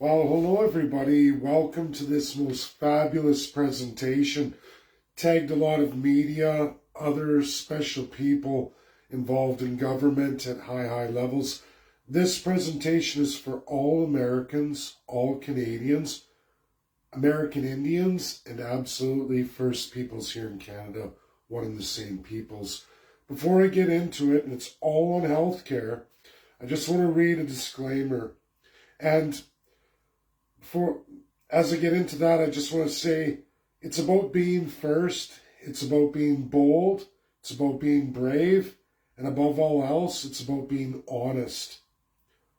Well, hello everybody. Welcome to this most fabulous presentation. Tagged a lot of media, other special people involved in government at high levels. This presentation is for all Americans, all Canadians, American Indians, and absolutely First Peoples here in Canada, one and the same peoples. Before I get into it, and it's all on healthcare, I just want to read a disclaimer. And as I get into that, I just want to say it's about being first, it's about being bold, it's about being brave, and above all else, it's about being honest.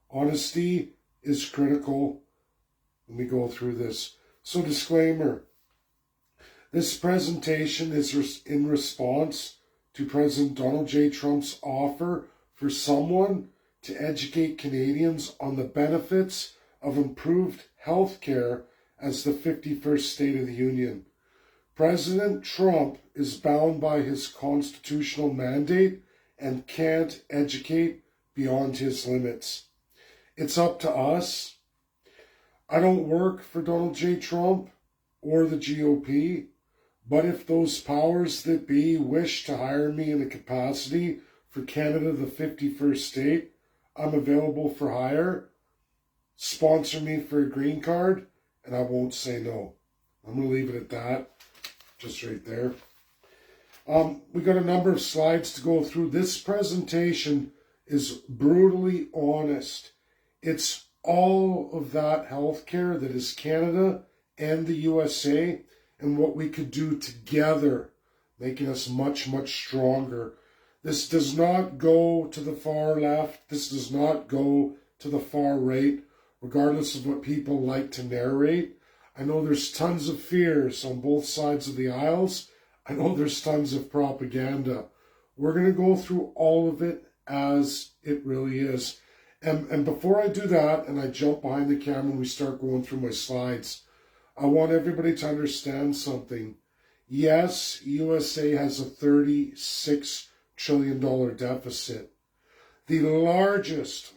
Honesty is critical when we go through this. So, disclaimer. This presentation is in response to President Donald J. Trump's offer for someone to educate Canadians on the benefits of improved health care as the 51st State of the Union. President Trump is bound by his constitutional mandate and can't educate beyond his limits. It's up to us. I don't work for Donald J. Trump or the GOP, but if those powers that be wish to hire me in a capacity for Canada, the 51st State, I'm available for hire. Sponsor me for a green card, and I won't say no. I'm going to leave it at that, just right there. We got a number of slides to go through. This presentation is brutally honest. It's all of that healthcare that is Canada and the USA and what we could do together, making us much stronger. This does not go to the far left. This does not go to the far right, regardless of what people like to narrate. I know there's tons of fears on both sides of the aisles. I know there's tons of propaganda. We're going to go through all of it as it really is. And before I do that, and I jump behind the camera and we start going through my slides, I want everybody to understand something. Yes, USA has a $36 trillion deficit. The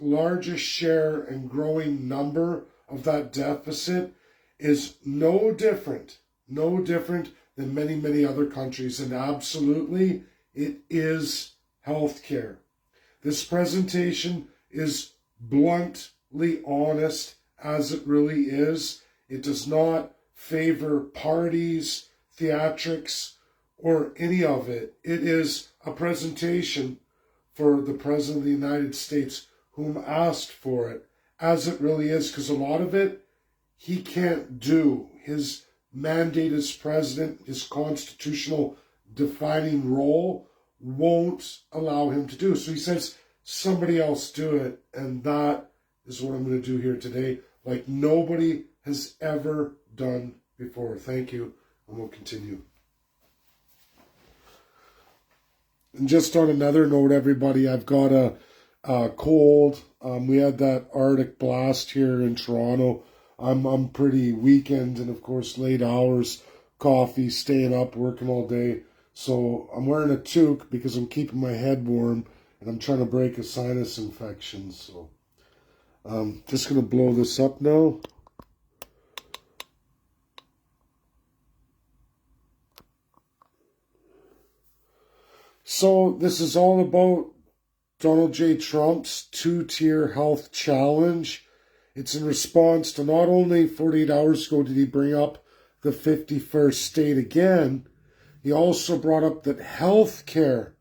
largest share and growing number of that deficit is no different than many other countries. And absolutely, it is healthcare. This presentation is bluntly honest as it really is. It does not favor parties, theatrics, or any of it. It is a presentation for the President of the United States, whom asked for it, as it really is, because a lot of it he can't do. His mandate as president, his constitutional defining role, won't allow him to do. So he says, somebody else do it, and that is what I'm going to do here today, like nobody has ever done before. Thank you, and we'll continue. And just on another note, everybody, I've got a cold. We had that Arctic blast here in Toronto. I'm pretty weakened and, of course, late hours, coffee, staying up, working all day. So I'm wearing a toque because I'm keeping my head warm and I'm trying to break a sinus infection. So I'm just going to blow this up now. So this is all about Donald J. Trump's two-tier health challenge. It's in response to not only 48 hours ago did he bring up the 51st state again, he also brought up that health care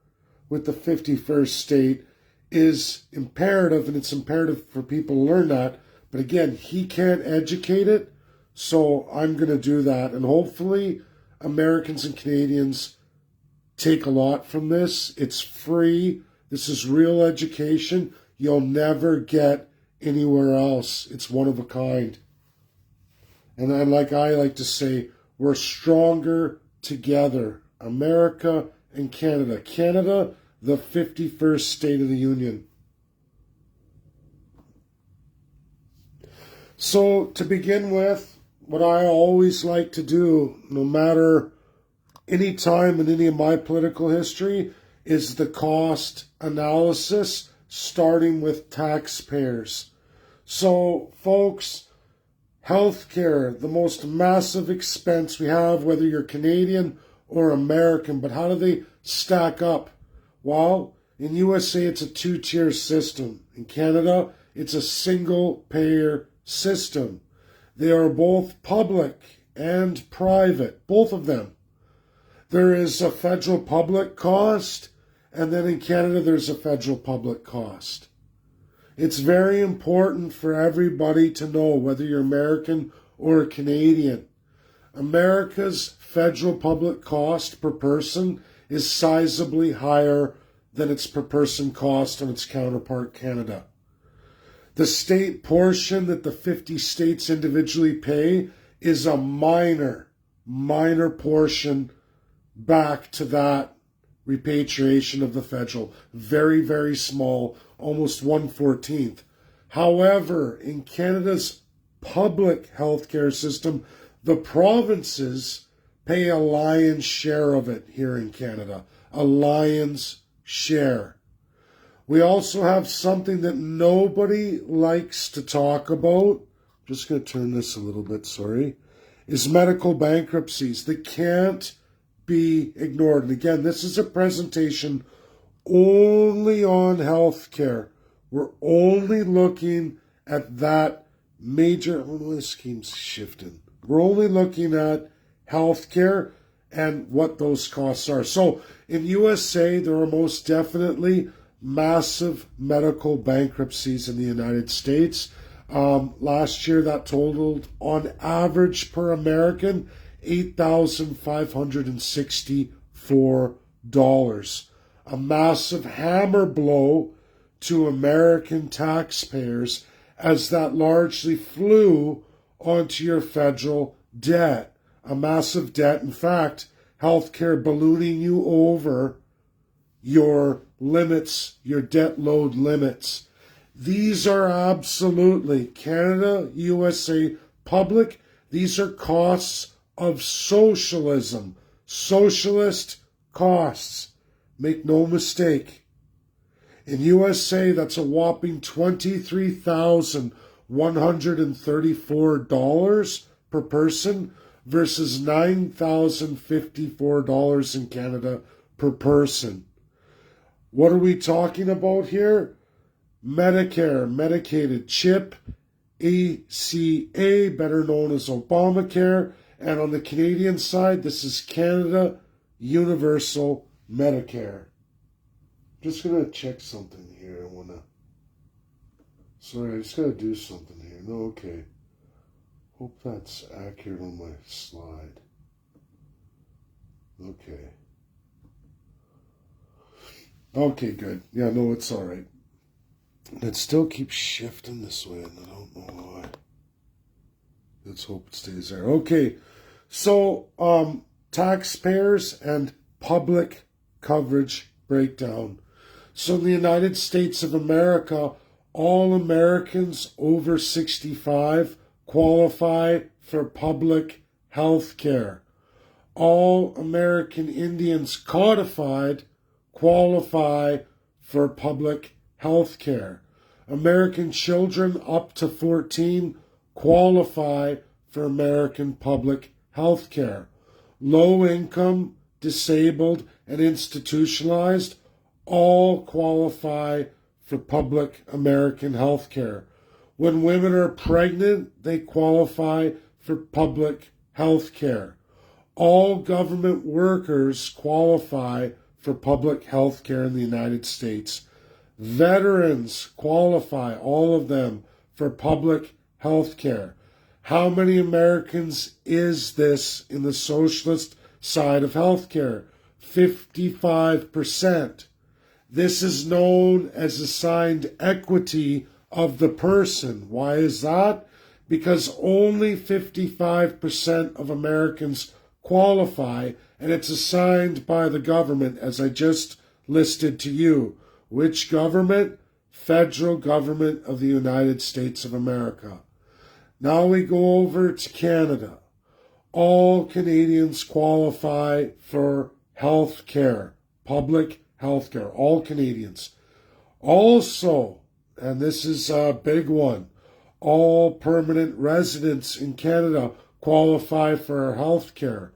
with the 51st state is imperative, and it's imperative for people to learn that. But again, he can't educate it, so I'm going to do that. And hopefully Americans and Canadians take a lot from this. It's free. This is real education you'll never get anywhere else. It's one of a kind. And then, like I like to say, we're stronger together. America and Canada. Canada, the 51st State of the Union. So, to begin with, what I always like to do, no matter any time in any of my political history, is the cost analysis, starting with taxpayers. So, folks, Healthcare, the most massive expense we have, whether you're Canadian or American. But how do they stack up? Well, in USA, it's a two-tier system. In Canada, it's a single-payer system. They are both public and private, both of them. There is a federal public cost, and then in Canada, there's a federal public cost. It's very important for everybody to know, whether you're American or Canadian. America's federal public cost per person is sizably higher than its per person cost on its counterpart Canada. The state portion that the 50 states individually pay is a minor portion back to that repatriation of the federal. Very, very small, almost 1/14. However, in Canada's public healthcare system, the provinces pay a lion's share of it here in Canada. A lion's share. We also have something that nobody likes to talk about. I'm just going to turn this a little bit, sorry. Is medical bankruptcies that can't be ignored. And again, this is a presentation only on healthcare. We're only looking at that major, this keeps shifting. We're only looking at healthcare and what those costs are. So in USA, there are most definitely massive medical bankruptcies in the United States. Last year, that totaled on average per American $8,564. A massive hammer blow to American taxpayers, as that largely flew onto your federal debt. A massive debt, in fact, healthcare ballooning you over your limits, your debt load limits. These are absolutely Canada, USA, public. These are costs of socialism, socialist costs. Make no mistake. In USA, that's a whopping $23,134 per person versus $9,054 in Canada per person. What are we talking about here? Medicare, Medicaid, CHIP, ACA, better known as Obamacare, and on the Canadian side, this is Canada Universal Medicare. Just going to check something here. Sorry, I just got to do something here. No, okay. Hope that's accurate on my slide. Okay. Okay, good. Yeah, no, it's all right. It still keeps shifting this way, and I don't know why. Let's hope it stays there. Okay, so taxpayers and public coverage breakdown. So in the United States of America, all Americans over 65 qualify for public health care. All American Indians codified qualify for public health care. American children up to 14 qualify for American public health care. Low income, disabled, and institutionalized all qualify for public American health care. When women are pregnant, they qualify for public health care. All government workers qualify for public health care in the United States. Veterans qualify, all of them, for public health care. How many Americans is this in the socialist side of health care? 55%. This is known as assigned equity of the person. Why is that? Because only 55% of Americans qualify, and it's assigned by the government, as I just listed to you. Which government? Federal government of the United States of America. Now we go over to Canada. All Canadians qualify for health care, public health care, all Canadians. Also, and this is a big one, All permanent residents in Canada qualify for our health care.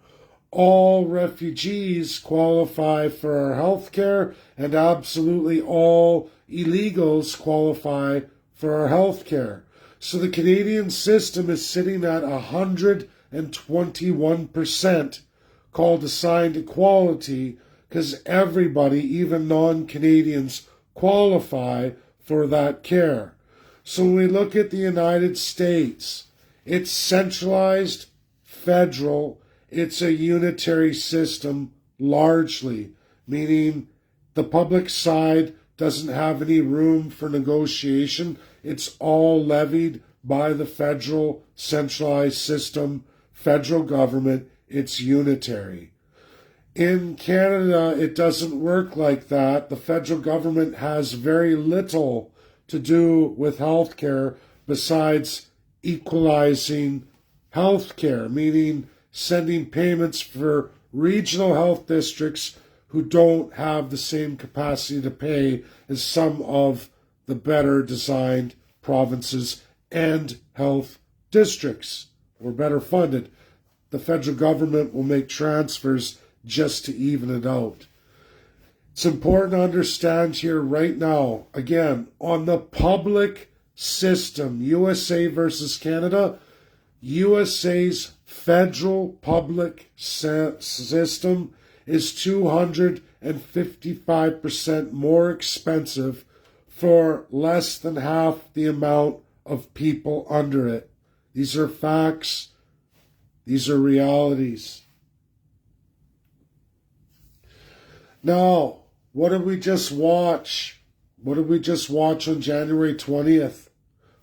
All refugees qualify for our health care, and absolutely all illegals qualify for our health care. So the Canadian system is sitting at 121%, called assigned equality, because everybody, even non-Canadians, qualify for that care. So when we look at the United States, it's centralized, federal, it's a unitary system largely, meaning the public side doesn't have any room for negotiation. It's all levied by the federal centralized system, federal government. It's unitary. In Canada, it doesn't work like that. The federal government has very little to do with healthcare besides equalizing healthcare, meaning sending payments for regional health districts who don't have the same capacity to pay as some of the better designed provinces and health districts or better funded. The federal government will make transfers just to even it out. It's important to understand here right now, again, on the public system, USA versus Canada, USA's federal public system is 255% more expensive for less than half the amount of people under it. These are facts. These are realities. Now, what did we just watch? What did we just watch on January 20th?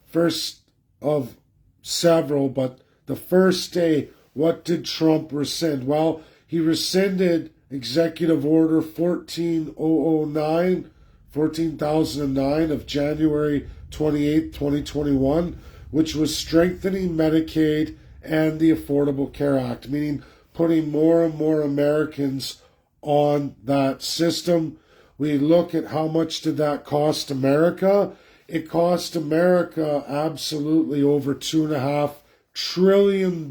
First of several, but the first day, what did Trump rescind? Well, he rescinded Executive Order 14,009 of January 28, 2021, which was strengthening Medicaid and the Affordable Care Act, meaning putting more and more Americans on that system. We look at how much did that cost America. It cost America absolutely over $2.5 trillion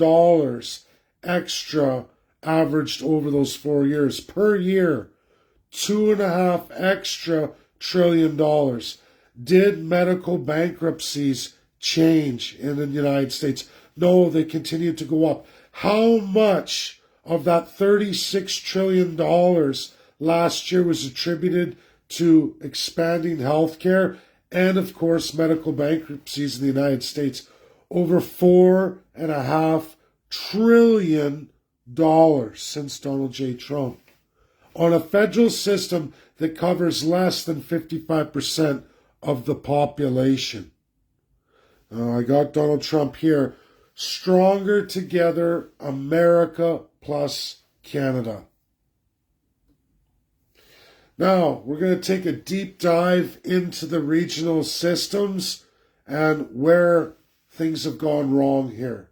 extra averaged over those 4 years. Per year, $2.5 extra trillion. Did medical bankruptcies change in the United States? No, they continue to go up. How much of that $36 trillion last year was attributed to expanding healthcare and, of course, medical bankruptcies in the United States? Over $4.5 trillion since Donald J. Trump. On a federal system that covers less than 55% of the population. I got Donald Trump here. Stronger together, America plus Canada. Now, we're going to take a deep dive into the regional systems and where things have gone wrong here.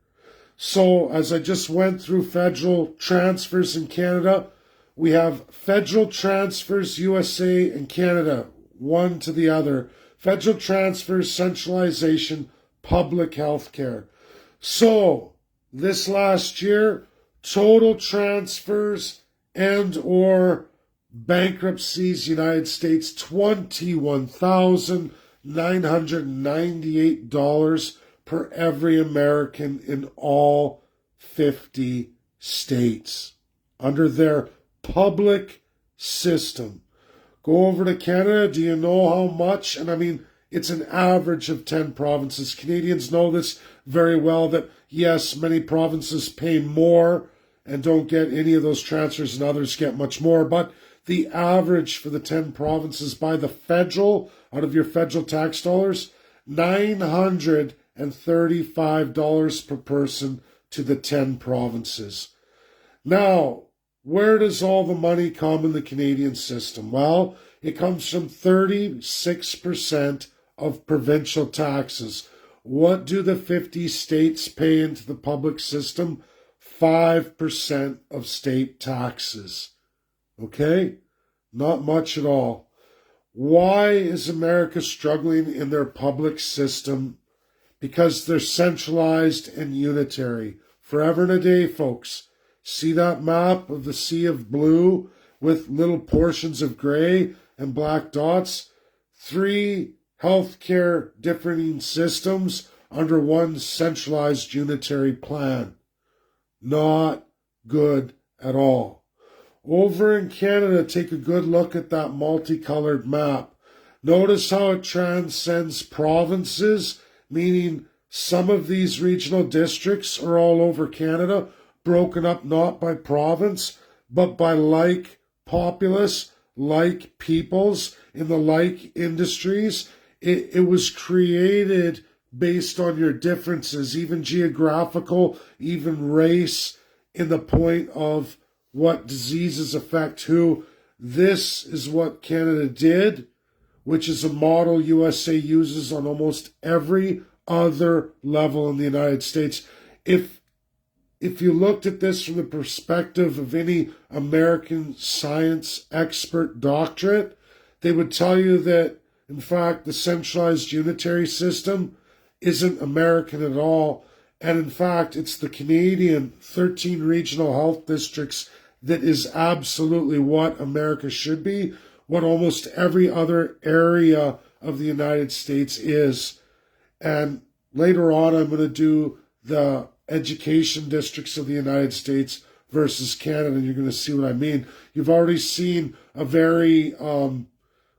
So, as I just went through federal transfers in Canada, we have federal transfers, USA and Canada, one to the other. Federal transfers, centralization, public health care. So, this last year, total transfers and or bankruptcies, United States, $21,998 per every American in all 50 states under their public system. Go over to Canada. Do you know how much? And I mean, it's an average of 10 provinces. Canadians know this very well, that yes, many provinces pay more and don't get any of those transfers and others get much more. But the average for the 10 provinces by the federal, out of your federal tax dollars, $935 per person to the 10 provinces. Now, where does all the money come in the Canadian system? Well, it comes from 36% of provincial taxes. What do the 50 states pay into the public system? 5% of state taxes. Okay? Not much at all. Why is America struggling in their public system? because they're centralized and unitary. Forever and a day, folks. See that map of the sea of blue with little portions of gray and black dots? 3 healthcare differing systems under one centralized unitary plan. Not good at all. Over in Canada, take a good look at that multicolored map. Notice how it transcends provinces, meaning some of these regional districts are all over Canada, broken up not by province, but by like populace, like peoples, in the like industries. It was created based on your differences, even geographical, even race, in the point of what diseases affect who. This is what Canada did, which is a model USA uses on almost every other level in the United States. If you looked at this from the perspective of any American science expert doctorate, they would tell you that, in fact, the centralized unitary system isn't American at all. And in fact, it's the Canadian 13 regional health districts that is absolutely what America should be, what almost every other area of the United States is. And later on, I'm going to do the education districts of the United States versus Canada, and you're going to see what I mean. You've already seen a very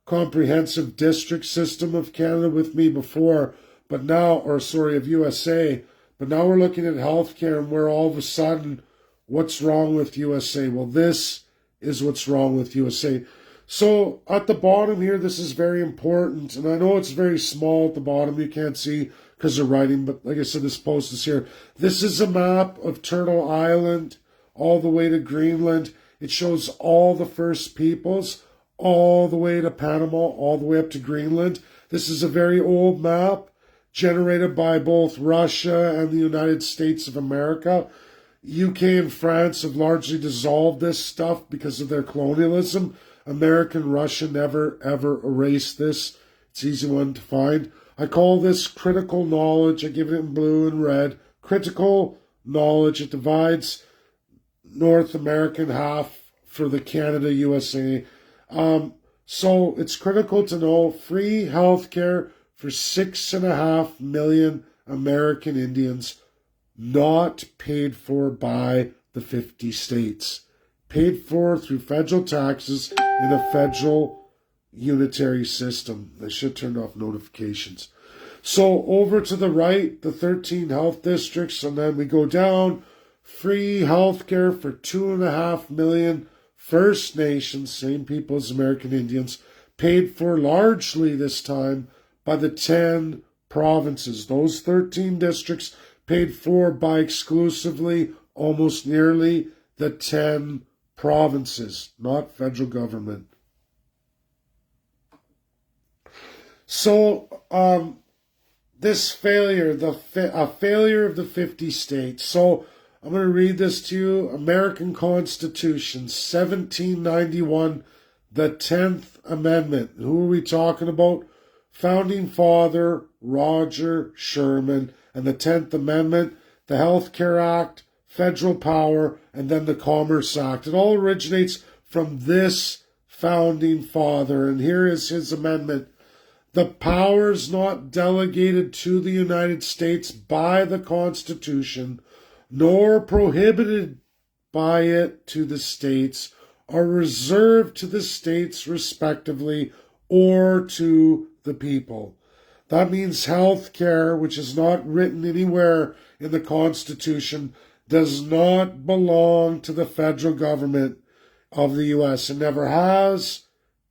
comprehensive district system of Canada with me before, of USA. But now we're looking at healthcare, and we're all of a sudden, what's wrong with USA? Well, this is what's wrong with USA. So at the bottom here, this is very important, and I know it's very small at the bottom. You can't see because they're writing, but like I said, this post is here. This is a map of Turtle Island all the way to Greenland. It shows all the First Peoples, all the way to Panama, all the way up to Greenland. This is a very old map generated by both Russia and the United States of America. UK and France have largely dissolved this stuff because of their colonialism. America and Russia never, ever erased this. It's an easy one to find. I call this critical knowledge. I give it in blue and red. Critical knowledge. It divides North America in half for the Canada, USA. So it's critical to know free healthcare for 6.5 million American Indians, not paid for by the 50 states. Paid for through federal taxes in a federal unitary system. They should turn off notifications. So over to the right, the 13 health districts, and then we go down. Free healthcare for 2.5 million First Nations, same people as American Indians, paid for largely this time by the 10 provinces. Those 13 districts paid for by exclusively, almost nearly, the 10 provinces, not federal government. So, this failure, a failure of the 50 states. So, I'm going to read this to you. American Constitution, 1791, the 10th Amendment. Who are we talking about? Founding Father Roger Sherman, and the 10th Amendment, the Health Care Act, federal power, and then the Commerce Act. It all originates from this founding father, and here is his amendment. The powers not delegated to the United States by the Constitution, nor prohibited by it to the states, are reserved to the states respectively or to the people. That means health care, which is not written anywhere in the Constitution, does not belong to the federal government of the U.S. It never has,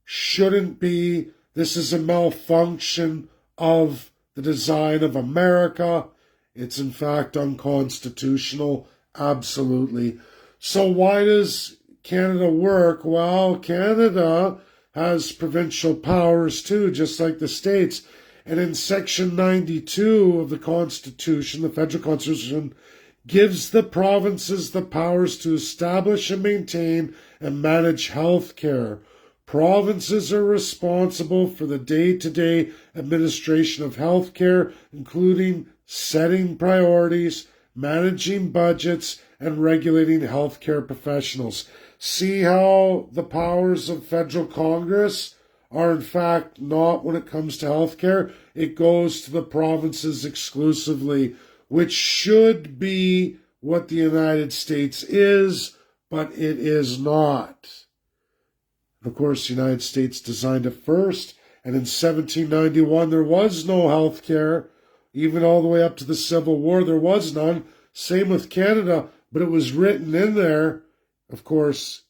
shouldn't be. This is a malfunction of the design of America. It's in fact unconstitutional, absolutely. So why does Canada work? Well, Canada has provincial powers too, just like the states. And in Section 92 of the Constitution, the federal Constitution, gives the provinces the powers to establish and maintain and manage health care. Provinces are responsible for the day-to-day administration of health care, including setting priorities, managing budgets, and regulating healthcare professionals. See how the powers of federal Congress are in fact not when it comes to healthcare. It goes to the provinces exclusively, which should be what the United States is, but it is not. Of course, the United States designed it first, and in 1791 there was no health care. Even all the way up to the Civil War, there was none. Same with Canada, but it was written in there. Of course,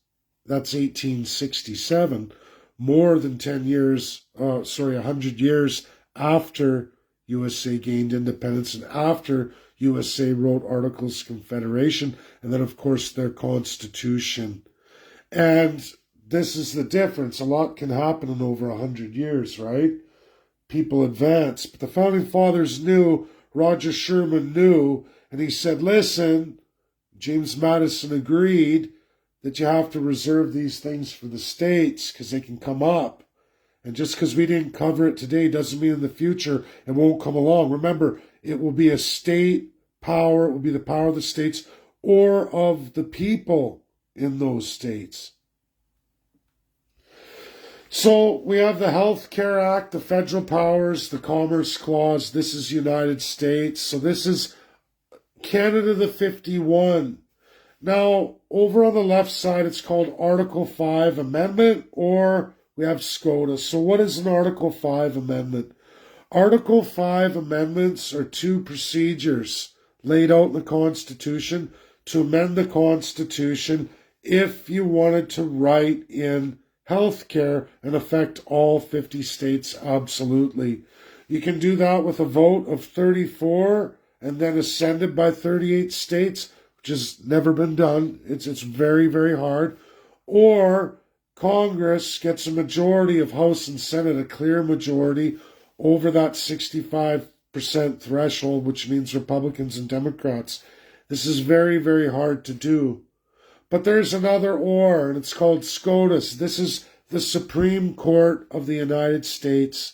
that's 1867, more than 100 years after USA gained independence and after USA wrote Articles of Confederation, and then, of course, their Constitution. And this is the difference. A lot can happen in over 100 years, right? People advance. But the Founding Fathers knew, Roger Sherman knew, and he said, listen, James Madison agreed that you have to reserve these things for the states because they can come up. And just because we didn't cover it today doesn't mean in the future it won't come along. Remember, it will be a state power. It will be the power of the states or of the people in those states. So we have the Health Care Act, the federal powers, the Commerce Clause. This is United States. So this is Canada the 51. Now, over on the left side, it's called Article 5 Amendment, or we have SCOTUS. So what is an Article 5 Amendment? Article 5 amendments are two procedures laid out in the Constitution to amend the Constitution if you wanted to write in healthcare and affect all 50 states absolutely. You can do that with a vote of 34 and then ascended by 38 states, which has never been done. It's very, very hard. Or Congress gets a majority of House and Senate, a clear majority over that 65% threshold, which means Republicans and Democrats. This is very, very hard to do. But there's another or, and it's called SCOTUS. This is the Supreme Court of the United States.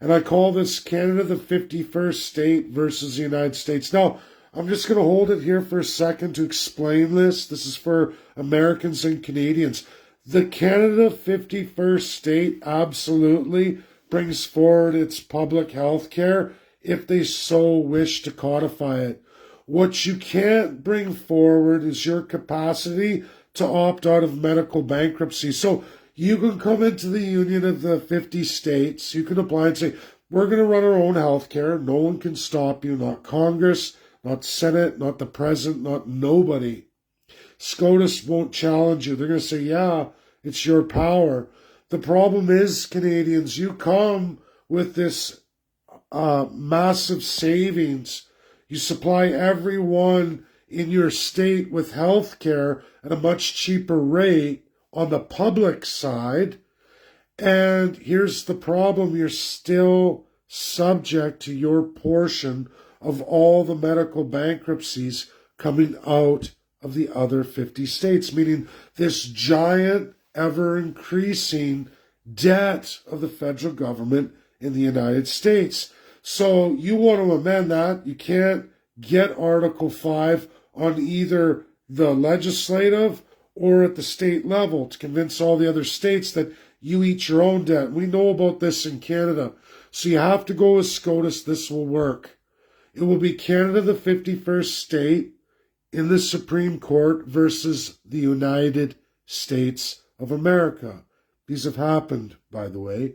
And I call this Canada the 51st state versus the United States. Now, I'm just going to hold it here for a second to explain this. This is for Americans and Canadians. The Canada 51st state absolutely brings forward its public health care if they so wish to codify it. What you can't bring forward is your capacity to opt out of medical bankruptcy. So you can come into the Union of the 50 states, you can apply and say, we're going to run our own health care. No one can stop you, not Congress, not Senate, not the President, not nobody. SCOTUS won't challenge you. They're going to say, yeah, it's your power. The problem is, Canadians, you come with this massive savings. You supply everyone in your state with health care at a much cheaper rate on the public side. And here's the problem. You're still subject to your portion of all the medical bankruptcies coming out of the other 50 states, meaning this giant, ever-increasing debt of the federal government in the United States. So you want to amend that. You can't get Article 5 on either the legislative or at the state level to convince all the other states that you eat your own debt. We know about this in Canada. So you have to go with SCOTUS. This will work. It will be Canada the 51st state in the Supreme Court versus the United States of America. These have happened, by the way.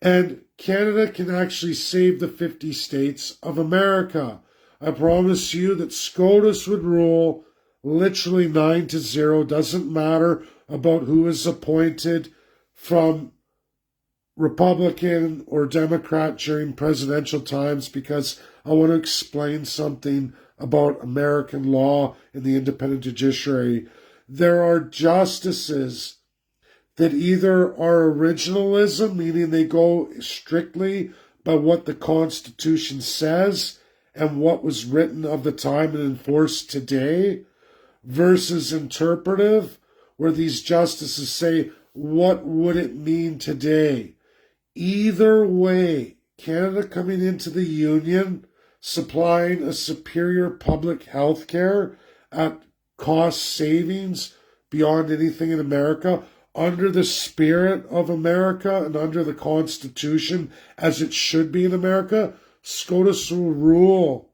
And Canada can actually save the 50 states of America. I promise you that SCOTUS would rule literally 9-0. Doesn't matter about who is appointed from Republican or Democrat during presidential times, because I want to explain something about American law and the independent judiciary. There are justices that either are originalism, meaning they go strictly by what the Constitution says and what was written of the time and enforced today, versus interpretive, where these justices say, what would it mean today? Either way, Canada coming into the Union supplying a superior public health care at cost savings beyond anything in America, under the spirit of America and under the Constitution as it should be in America, SCOTUS will rule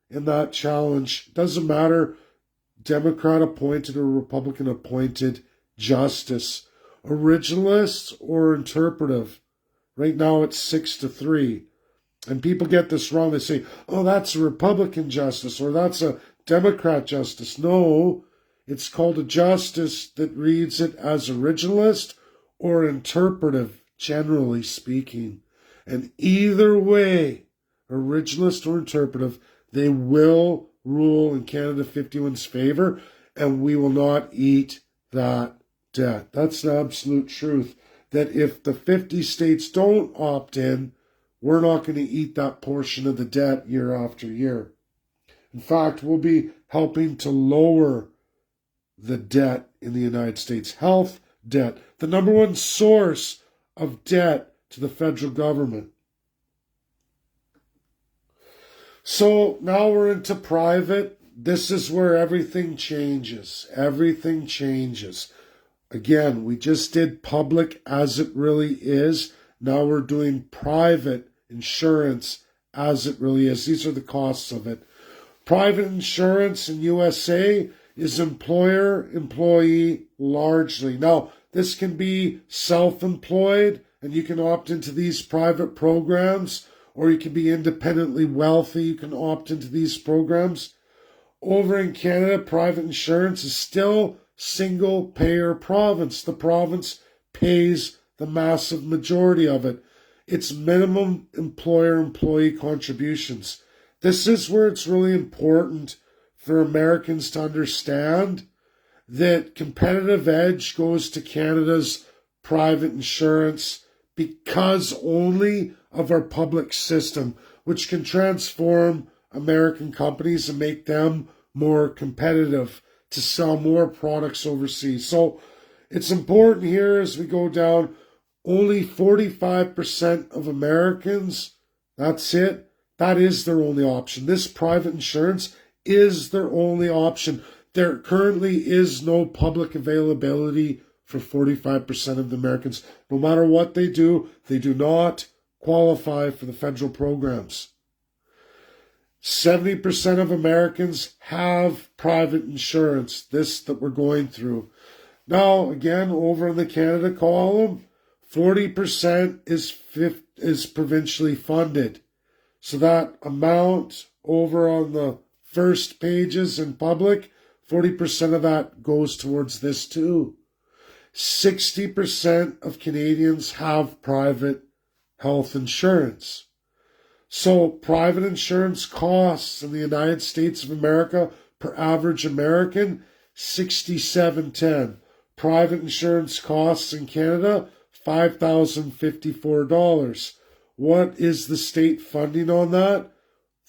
in that challenge. Doesn't matter, Democrat appointed or Republican appointed justice, originalist or interpretive. Right now it's 6-3. And people get this wrong. They say, oh, that's a Republican justice or that's a Democrat justice. No, it's called a justice that reads it as originalist or interpretive, generally speaking. And either way, originalist or interpretive, they will rule in Canada 51's favor, and we will not eat that debt. That's the absolute truth. That if the 50 states don't opt in, we're not going to eat that portion of the debt year after year. In fact, we'll be helping to lower the debt in the United States. Health debt, the number one source of debt to the federal government. So now we're into private. This is where everything changes. Everything changes. Again, we just did public as it really is. Now we're doing private insurance as it really is. These are the costs of it. Private insurance in USA is employer-employee largely. Now, this can be self-employed, and you can opt into these private programs, or you can be independently wealthy. You can opt into these programs. Over in Canada, private insurance is still single-payer province. The province pays the massive majority of it. It's minimum employer-employee contributions. This is where it's really important for Americans to understand that competitive edge goes to Canada's private insurance because only of our public system, which can transform American companies and make them more competitive to sell more products overseas. So it's important here as we go down, only 45% of Americans, that's it, that is their only option. This private insurance is their only option. There currently is no public availability for 45% of the Americans. No matter what they do not qualify for the federal programs. 70% of Americans have private insurance, this that we're going through. Now, again, over in the Canada column, 40% is provincially funded. So that amount over on the first pages in public, 40% of that goes towards this too. 60% of Canadians have private health insurance. So private insurance costs in the United States of America per average American, $67.10. Private insurance costs in Canada, $5,054. What is the state funding on that?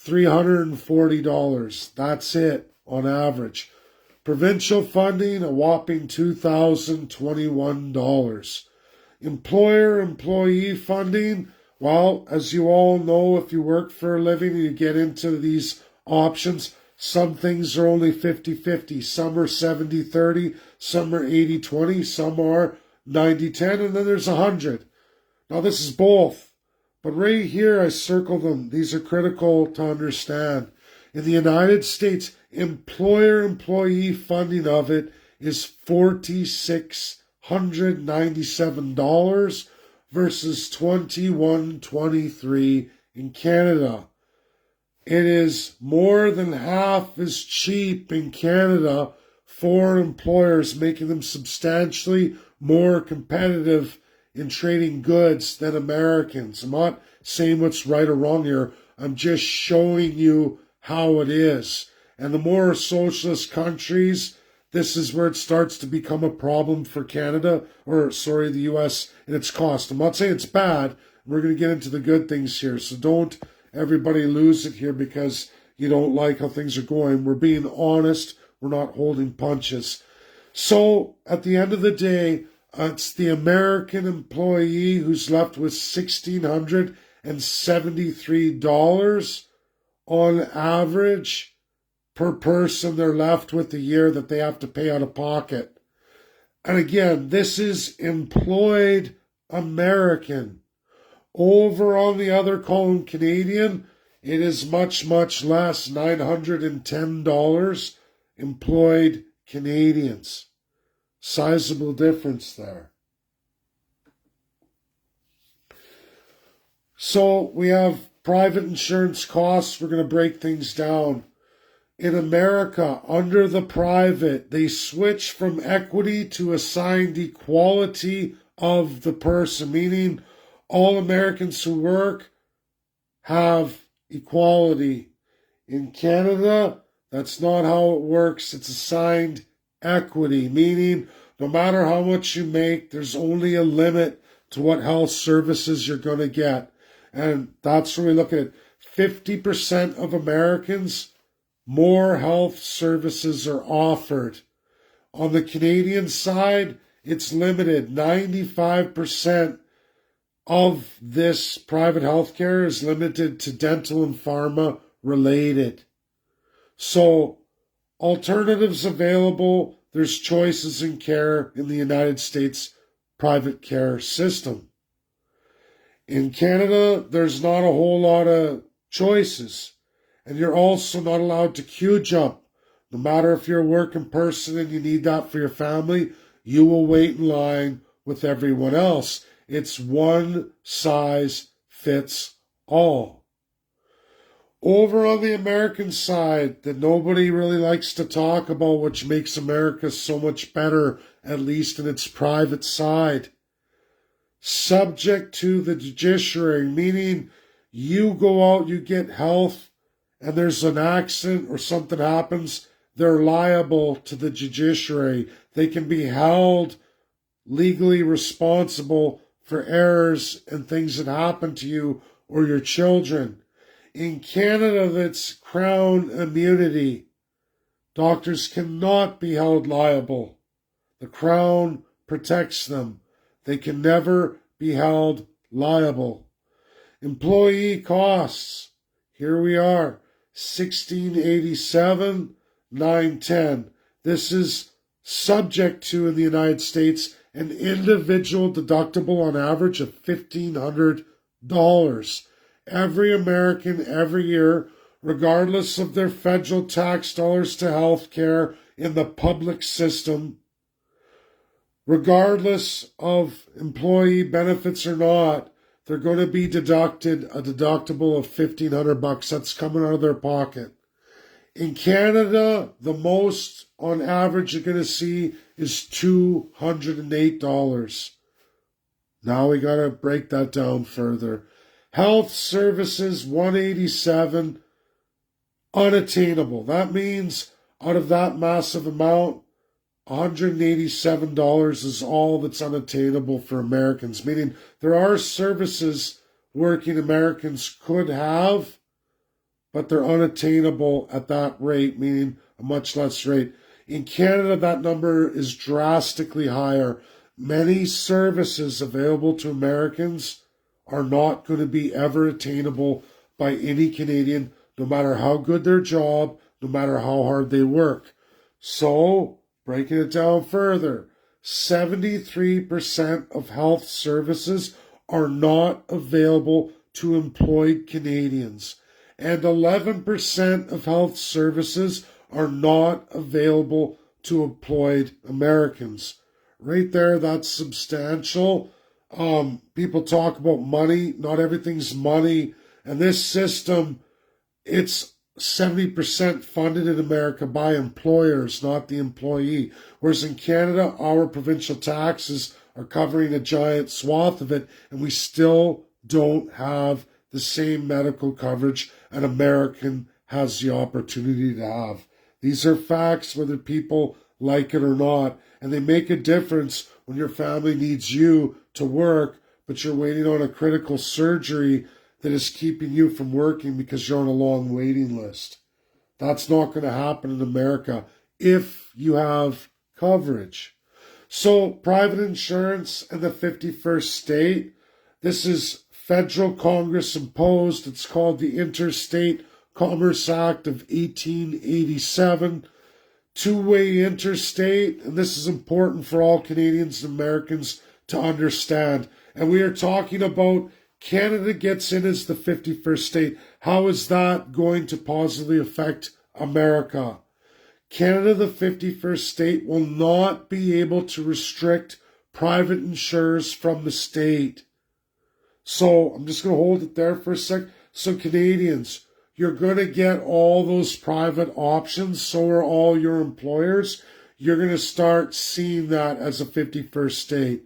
$340. That's it on average. Provincial funding, a whopping $2,021. Employer-employee funding, well, as you all know, if you work for a living and you get into these options, some things are only 50-50. Some are 70-30. Some are 80-20. Some are 90-10. And then there's 100. Now, this is both. But right here, I circle them. These are critical to understand. In the United States, employer-employee funding of it is $4,697 versus $2,123 in Canada. It is more than half as cheap in Canada for employers, making them substantially more competitive in trading goods than Americans. I'm not saying what's right or wrong here. I'm just showing you how it is. And the more socialist countries, this is where it starts to become a problem for Canada, the US, and its cost. I'm not saying it's bad. We're going to get into the good things here. So don't everybody lose it here because you don't like how things are going. We're being honest. We're not holding punches. So at the end of the day, it's the American employee who's left with $1,673 on average per person they're left with a year that they have to pay out of pocket. And again, this is employed American. Over on the other column, Canadian, it is much, much less, $910 employed Canadians. Sizable difference there. So we have private insurance costs. We're going to break things down. In America, under the private, they switch from equity to assigned equality of the person, meaning all Americans who work have equality. In Canada, that's not how it works. It's assigned equity, meaning no matter how much you make, there's only a limit to what health services you're going to get. And that's when we look at it. 50% of Americans, more health services are offered. On the Canadian side, it's limited. 95% of this private healthcare is limited to dental and pharma related. So, alternatives available. There's choices in care in the United States private care system. In Canada, there's not a whole lot of choices. And you're also not allowed to queue jump. No matter if you're a working person and you need that for your family, you will wait in line with everyone else. It's one size fits all. Over on the American side, that nobody really likes to talk about, which makes America so much better, at least in its private side. Subject to the judiciary, meaning you go out, you get health, and there's an accident or something happens, they're liable to the judiciary. They can be held legally responsible for errors and things that happen to you or your children. In Canada, that's Crown immunity. Doctors cannot be held liable. The Crown protects them. They can never be held liable. Employee costs. Here we are. $16.87, $9.10. This is subject to, in the United States, an individual deductible on average of $1,500. Every American, every year, regardless of their federal tax dollars to health care in the public system, regardless of employee benefits or not, they're going to be deducted a deductible of $1,500. That's coming out of their pocket. In Canada, the most on average you're going to see is $208. Now we got to break that down further. Health services, $187, unattainable. That means out of that massive amount, $187 is all that's unattainable for Americans, meaning there are services working Americans could have, but they're unattainable at that rate, meaning a much less rate. In Canada, that number is drastically higher. Many services available to Americans are not going to be ever attainable by any Canadian, no matter how good their job, no matter how hard they work. So, breaking it down further, 73% of health services are not available to employed Canadians, and 11% of health services are not available to employed Americans. Right there, that's substantial. People talk about money. Not everything's money. And this system, it's 70% funded in America by employers, not the employee. Whereas in Canada, our provincial taxes are covering a giant swath of it, and we still don't have the same medical coverage an American has the opportunity to have. These are facts, whether people like it or not, and they make a difference when your family needs you to work, but you're waiting on a critical surgery that is keeping you from working because you're on a long waiting list. That's not going to happen in America if you have coverage. So private insurance in the 51st state, this is federal Congress imposed. It's called the Interstate Commerce Act of 1887, two-way interstate, and this is important for all Canadians and Americans to understand. And we are talking about Canada gets in as the 51st state. How is that going to positively affect America? Canada, the 51st state, will not be able to restrict private insurers from the state. So I'm just going to hold it there for a sec. So Canadians, you're going to get all those private options. So are all your employers. You're going to start seeing that as a 51st state.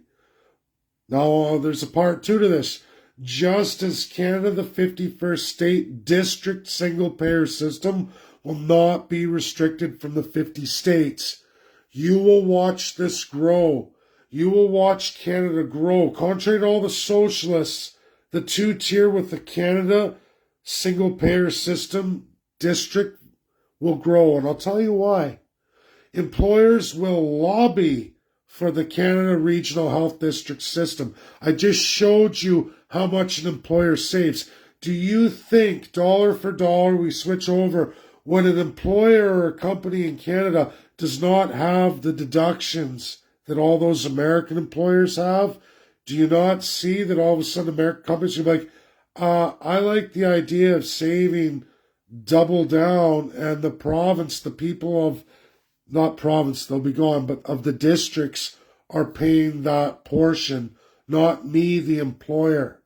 Now, there's a part two to this. Just as Canada, the 51st state, district single-payer system will not be restricted from the 50 states. You will watch this grow. You will watch Canada grow. Contrary to all the socialists, the two-tier with the Canada single-payer system district will grow. And I'll tell you why. Employers will lobby for the Canada Regional Health District system. I just showed you how much an employer saves. Do you think, dollar for dollar, we switch over when an employer or a company in Canada does not have the deductions that all those American employers have? Do you not see that all of a sudden American companies are like, I like the idea of saving double down, and the province, the people of, not province, they'll be gone, but of the districts are paying that portion, not me, the employer.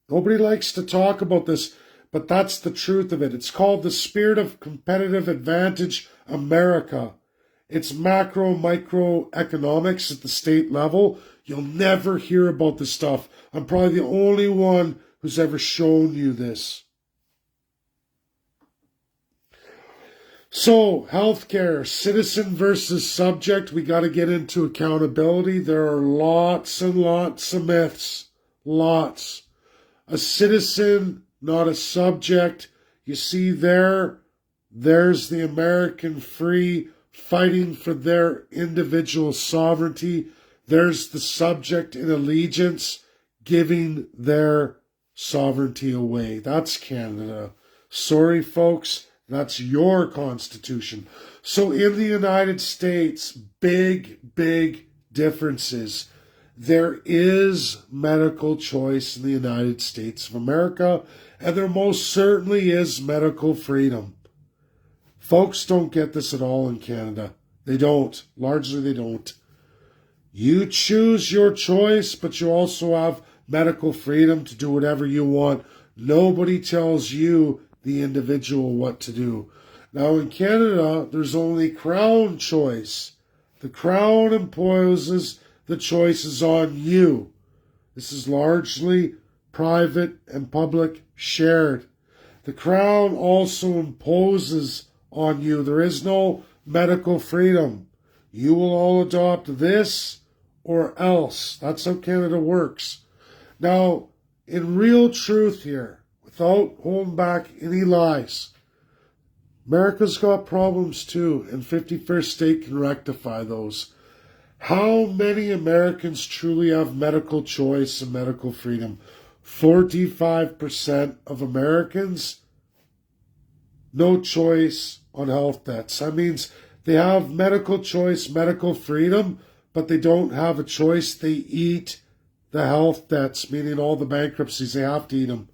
Nobody likes to talk about this, but that's the truth of it. It's called the Spirit of Competitive Advantage America. It's macro, micro economics at the state level. You'll never hear about this stuff. I'm probably the only one who's ever shown you this. So, healthcare, citizen versus subject, we got to get into accountability. There are lots and lots of myths. Lots. A citizen, not a subject. You see there's the American free fighting for their individual sovereignty. There's the subject in allegiance giving their sovereignty away. That's Canada. Sorry, folks. That's your constitution. So in the United States, big differences. There is medical choice in the United States of America, and there most certainly is medical freedom. Folks don't get this at all in Canada. They don't. Largely they don't. You choose your choice, but you also have medical freedom to do whatever you want. Nobody tells you, the individual, what to do. Now in Canada, there's only Crown choice. The Crown imposes the choices on you. This is largely private and public shared. The Crown also imposes on you. There is no medical freedom. You will all adopt this or else. That's how Canada works. Now, in real truth here, without holding back any lies, America's got problems too, and 51st state can rectify those. How many Americans truly have medical choice and medical freedom? 45% of Americans, no choice on health debts. That means they have medical choice, medical freedom, but they don't have a choice. They eat the health debts, meaning all the bankruptcies. They have to eat them.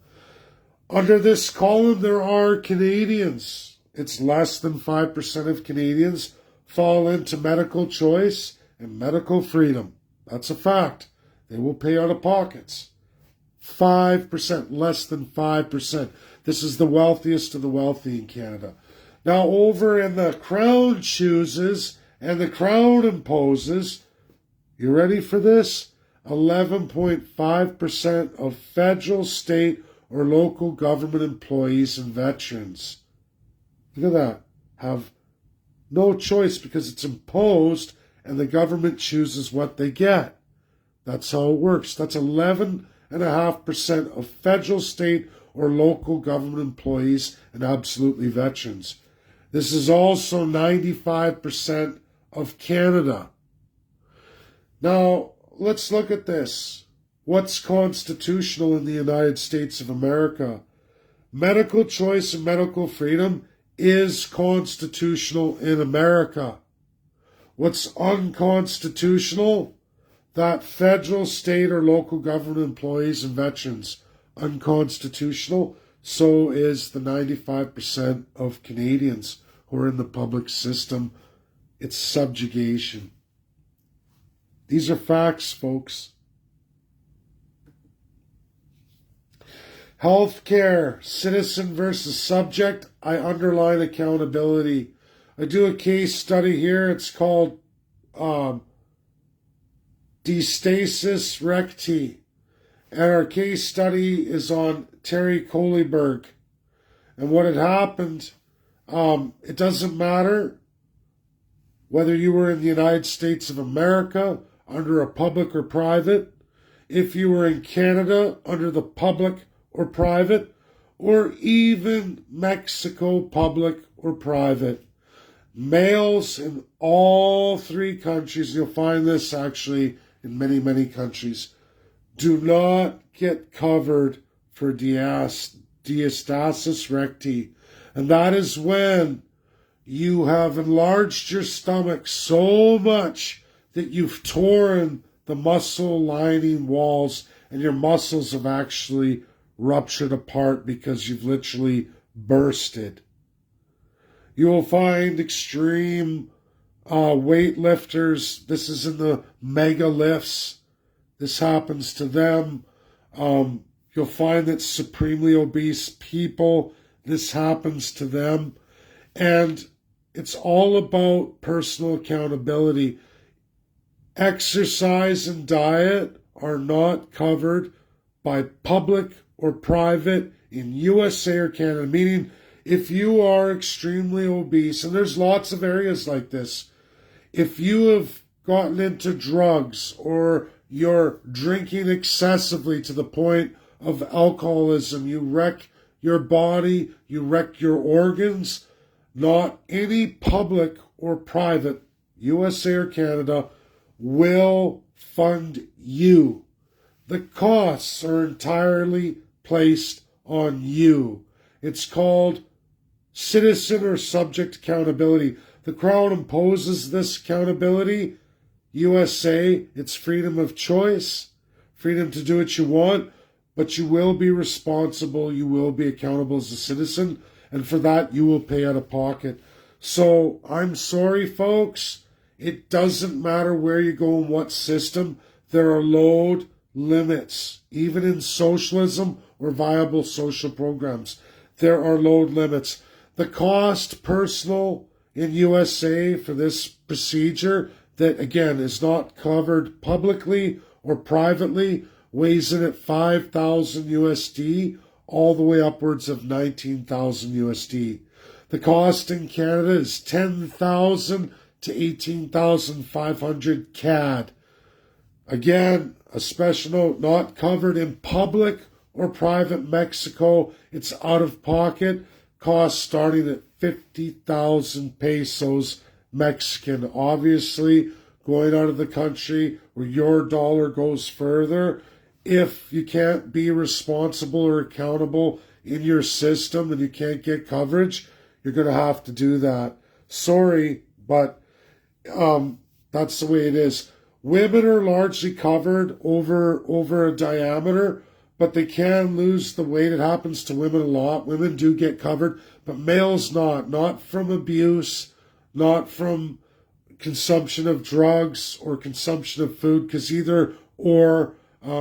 Under this column, there are Canadians. It's less than 5% of Canadians fall into medical choice and medical freedom. That's a fact. They will pay out of pockets. 5%, less than 5%. This is the wealthiest of the wealthy in Canada. Now, over in the Crown chooses and the Crown imposes, you ready for this? 11.5% of federal, state, or local government employees and veterans. Look at that. Have no choice because it's imposed and the government chooses what they get. That's how it works. That's 11.5% of federal, state, or local government employees and absolutely veterans. This is also 95% of Canada. Now, let's look at this. What's constitutional in the United States of America? Medical choice and medical freedom is constitutional in America. What's unconstitutional? That federal, state, or local government employees and veterans. Unconstitutional. So is the 95% of Canadians who are in the public system. It's subjugation. These are facts, folks. Healthcare, citizen versus subject. I underline accountability. I do a case study here. It's called Diastasis Recti. And our case study is on Terry Kohlerberg. And what had happened, it doesn't matter whether you were in the United States of America under a public or private, if you were in Canada under the public or private, or even Mexico public or private. Males in all three countries, you'll find this actually in many, many countries, do not get covered for diastasis recti. And that is when you have enlarged your stomach so much that you've torn the muscle lining walls and your muscles have actually ruptured apart because you've literally bursted. You will find extreme weightlifters. This is in the mega lifts. This happens to them. You'll find that supremely obese people, this happens to them. And it's all about personal accountability. Exercise and diet are not covered by public or private in USA or Canada, meaning if you are extremely obese, and there's lots of areas like this, if you have gotten into drugs or you're drinking excessively to the point of alcoholism, you wreck your body, you wreck your organs, not any public or private, USA or Canada, will fund you. The costs are entirely placed on you. It's called citizen or subject accountability. The Crown imposes this accountability. USA, it's freedom of choice, freedom to do what you want, but you will be responsible, you will be accountable as a citizen, and for that you will pay out of pocket. So I'm sorry, folks, it doesn't matter where you go and what system, there are load limits. Even in socialism or viable social programs, there are load limits. The cost personal in USA for this procedure that, again, is not covered publicly or privately, weighs in at 5,000 USD, all the way upwards of 19,000 USD. The cost in Canada is 10,000 to 18,500 CAD. Again, a special note, not covered in public or private Mexico. It's out of pocket. Cost starting at 50,000 pesos Mexican. Obviously, going out of the country where your dollar goes further. If you can't be responsible or accountable in your system and you can't get coverage, you're going to have to do that. Sorry, but that's the way it is. Women are largely covered over a diameter, but they can lose the weight. It happens to women a lot. Women do get covered, but males not. Not from abuse, not from consumption of drugs or consumption of food, because either or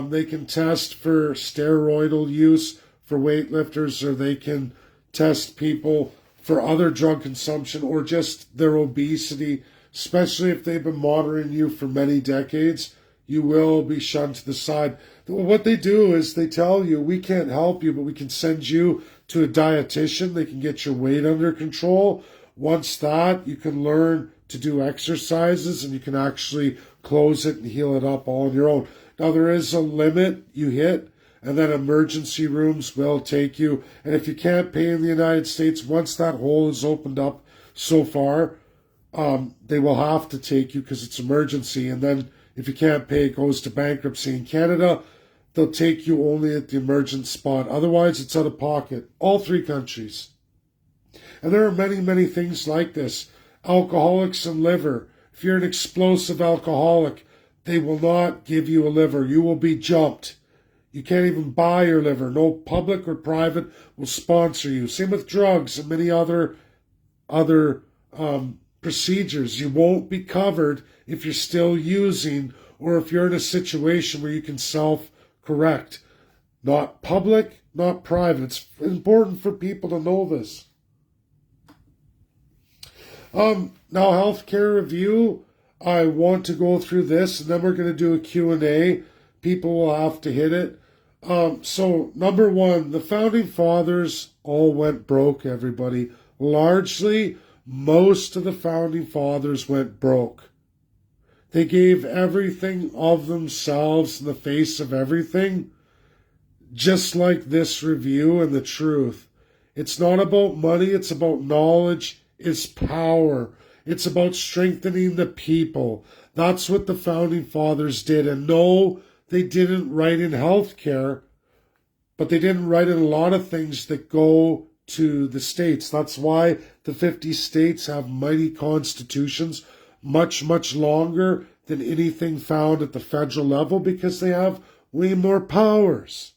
they can test for steroidal use for weightlifters, or they can test people for other drug consumption or just their obesity. Especially if they've been monitoring you for many decades, you will be shunned to the side. What they do is they tell you, we can't help you, but we can send you to a dietitian. They can get your weight under control. Once that, you can learn to do exercises and you can actually close it and heal it up all on your own. Now, there is a limit you hit, and then emergency rooms will take you. And if you can't pay in the United States, once that hole is opened up so far, they will have to take you because it's emergency. And then if you can't pay, it goes to bankruptcy. In Canada, they'll take you only at the emergent spot. Otherwise, it's out of pocket. All three countries. And there are many, many things like this. Alcoholics and liver. If you're an explosive alcoholic, they will not give you a liver. You will be jumped. You can't even buy your liver. No public or private will sponsor you. Same with drugs and many other procedures. You won't be covered if you're still using or if you're in a situation where you can self-correct. Not public, not private. It's important for people to know this. Now, healthcare review. I want to go through this, and then we're going to do a Q&A. People will have to hit it. So, number one, the Founding Fathers all went broke, everybody. Largely, most of the Founding Fathers went broke. They gave everything of themselves in the face of everything, just like this review and the truth. It's not about money, it's about knowledge, it's power. It's about strengthening the people. That's what the Founding Fathers did. And no, they didn't write in healthcare, but they didn't write in a lot of things that go to the states. That's why the 50 states have mighty constitutions, much, much longer than anything found at the federal level, because they have way more powers.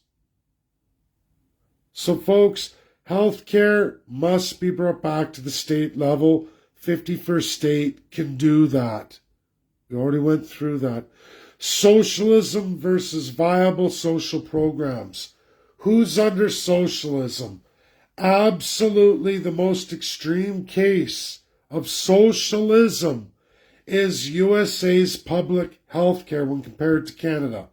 So, folks, healthcare must be brought back to the state level. 51st state can do that. We already went through that. Socialism versus viable social programs. Who's under socialism? Absolutely the most extreme case of socialism is USA's public health care when compared to Canada.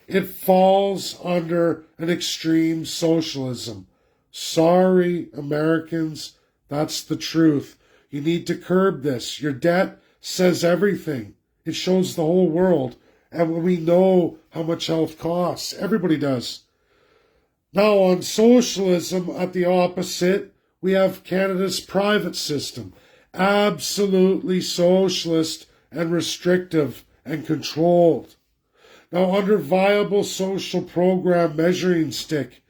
It falls under an extreme socialism. Sorry, Americans, that's the truth. You need to curb this. Your debt says everything. It shows the whole world. And we know how much health costs. Everybody does. Now, on socialism, at the opposite, we have Canada's private system. Absolutely socialist and restrictive and controlled. Now, under viable social program measuring stick,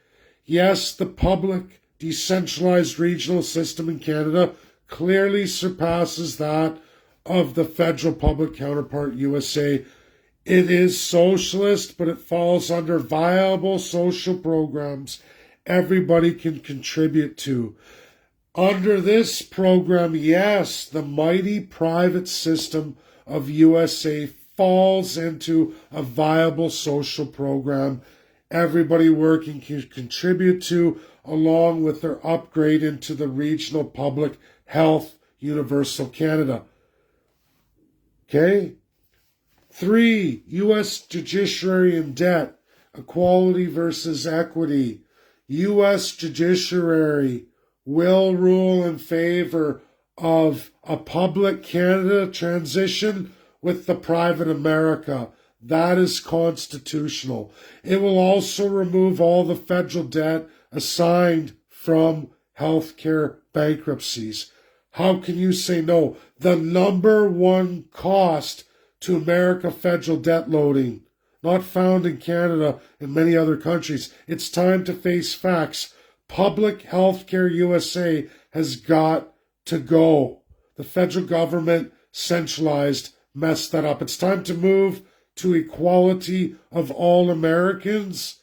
yes, the public decentralized regional system in Canada clearly surpasses that of the federal public counterpart, USA. It is socialist, but it falls under viable social programs everybody can contribute to. Under this program, yes, the mighty private system of USA falls into a viable social program everybody working can contribute to, along with their upgrade into the regional public health universal Canada. Okay? 3, U.S. judiciary and debt, equality versus equity. U.S. judiciary will rule in favor of a public Canada transition with the private America. That is constitutional. It will also remove all the federal debt assigned from healthcare bankruptcies. How can you say no? The number one cost to America federal debt loading, not found in Canada and many other countries. It's time to face facts. Public Healthcare USA has got to go. The federal government, centralized, messed that up. It's time to move to equality of all Americans,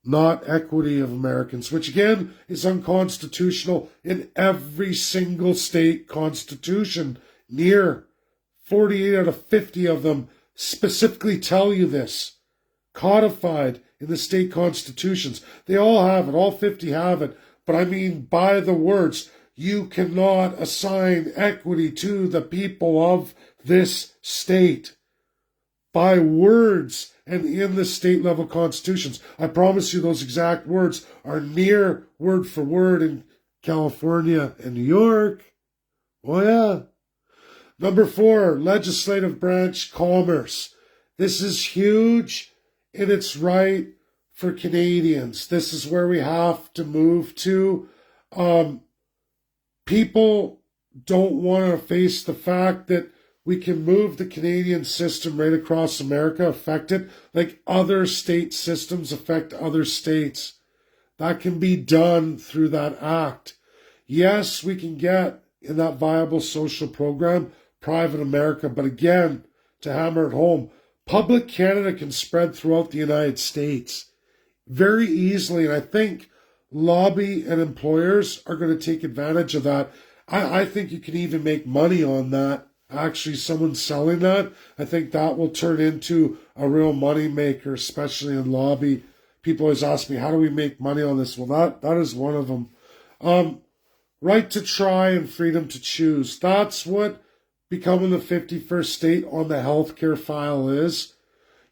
not equity of Americans, which again is unconstitutional in every single state constitution. Near 48 out of 50 of them specifically tell you this, codified in the state constitutions. They all have it, all 50 have it, but I mean by the words. You cannot assign equity to the people of this state by words and in the state level constitutions. I promise you those exact words are near word for word in California and New York. Oh yeah. Number 4, legislative branch commerce. This is huge and it's right for Canadians. This is where we have to move to. People don't want to face the fact that We can move the Canadian system right across America, affect it like other state systems affect other states. That can be done through that act. Yes, we can get in that viable social program, Private America, but again, to hammer it home, Public Canada can spread throughout the United States very easily, and I think lobby and employers are going to take advantage of that. I think you can even make money on that. Actually, someone selling that, I think that will turn into a real money maker, especially in lobby. People always ask me, how do we make money on this? Well, that is one of them. Right to try and freedom to choose. That's what becoming the 51st state on the healthcare file is.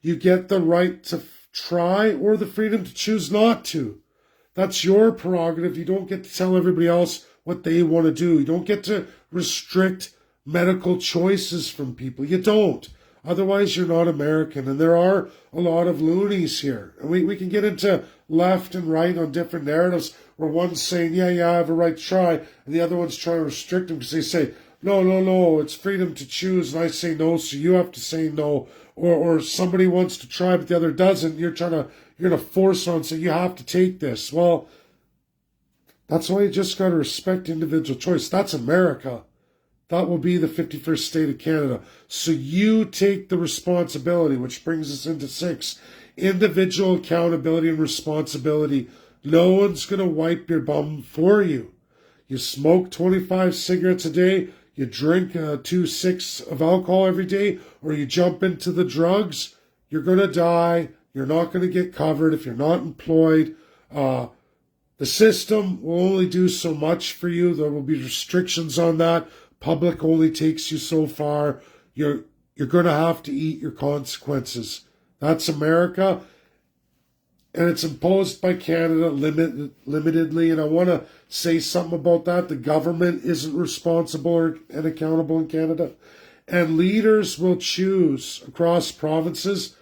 You get the right to try or the freedom to choose not to. That's your prerogative. You don't get to tell everybody else what they want to do. You don't get to restrict medical choices from people. You don't. Otherwise, you're not American. And there are a lot of loonies here. And we can get into left and right on different narratives where one's saying, yeah, I have a right to try, and the other one's trying to restrict them because they say, no, it's freedom to choose, and I say no, so you have to say no. Or somebody wants to try, but the other doesn't. You're going to force on, so you have to take this. Well, that's why you just got to respect individual choice. That's America. That will be the 51st state of Canada. So you take the responsibility, which brings us into 6. Individual accountability and responsibility. No one's going to wipe your bum for you. You smoke 25 cigarettes a day, you drink 2 6 of alcohol every day, or you jump into the drugs, you're going to die. You're not going to get covered if you're not employed. The system will only do so much for you. There will be restrictions on that. Public only takes you so far. You're going to have to eat your consequences. That's America. And it's imposed by Canada limitedly. And I want to say something about that. The government isn't responsible and accountable in Canada. And leaders will choose across provinces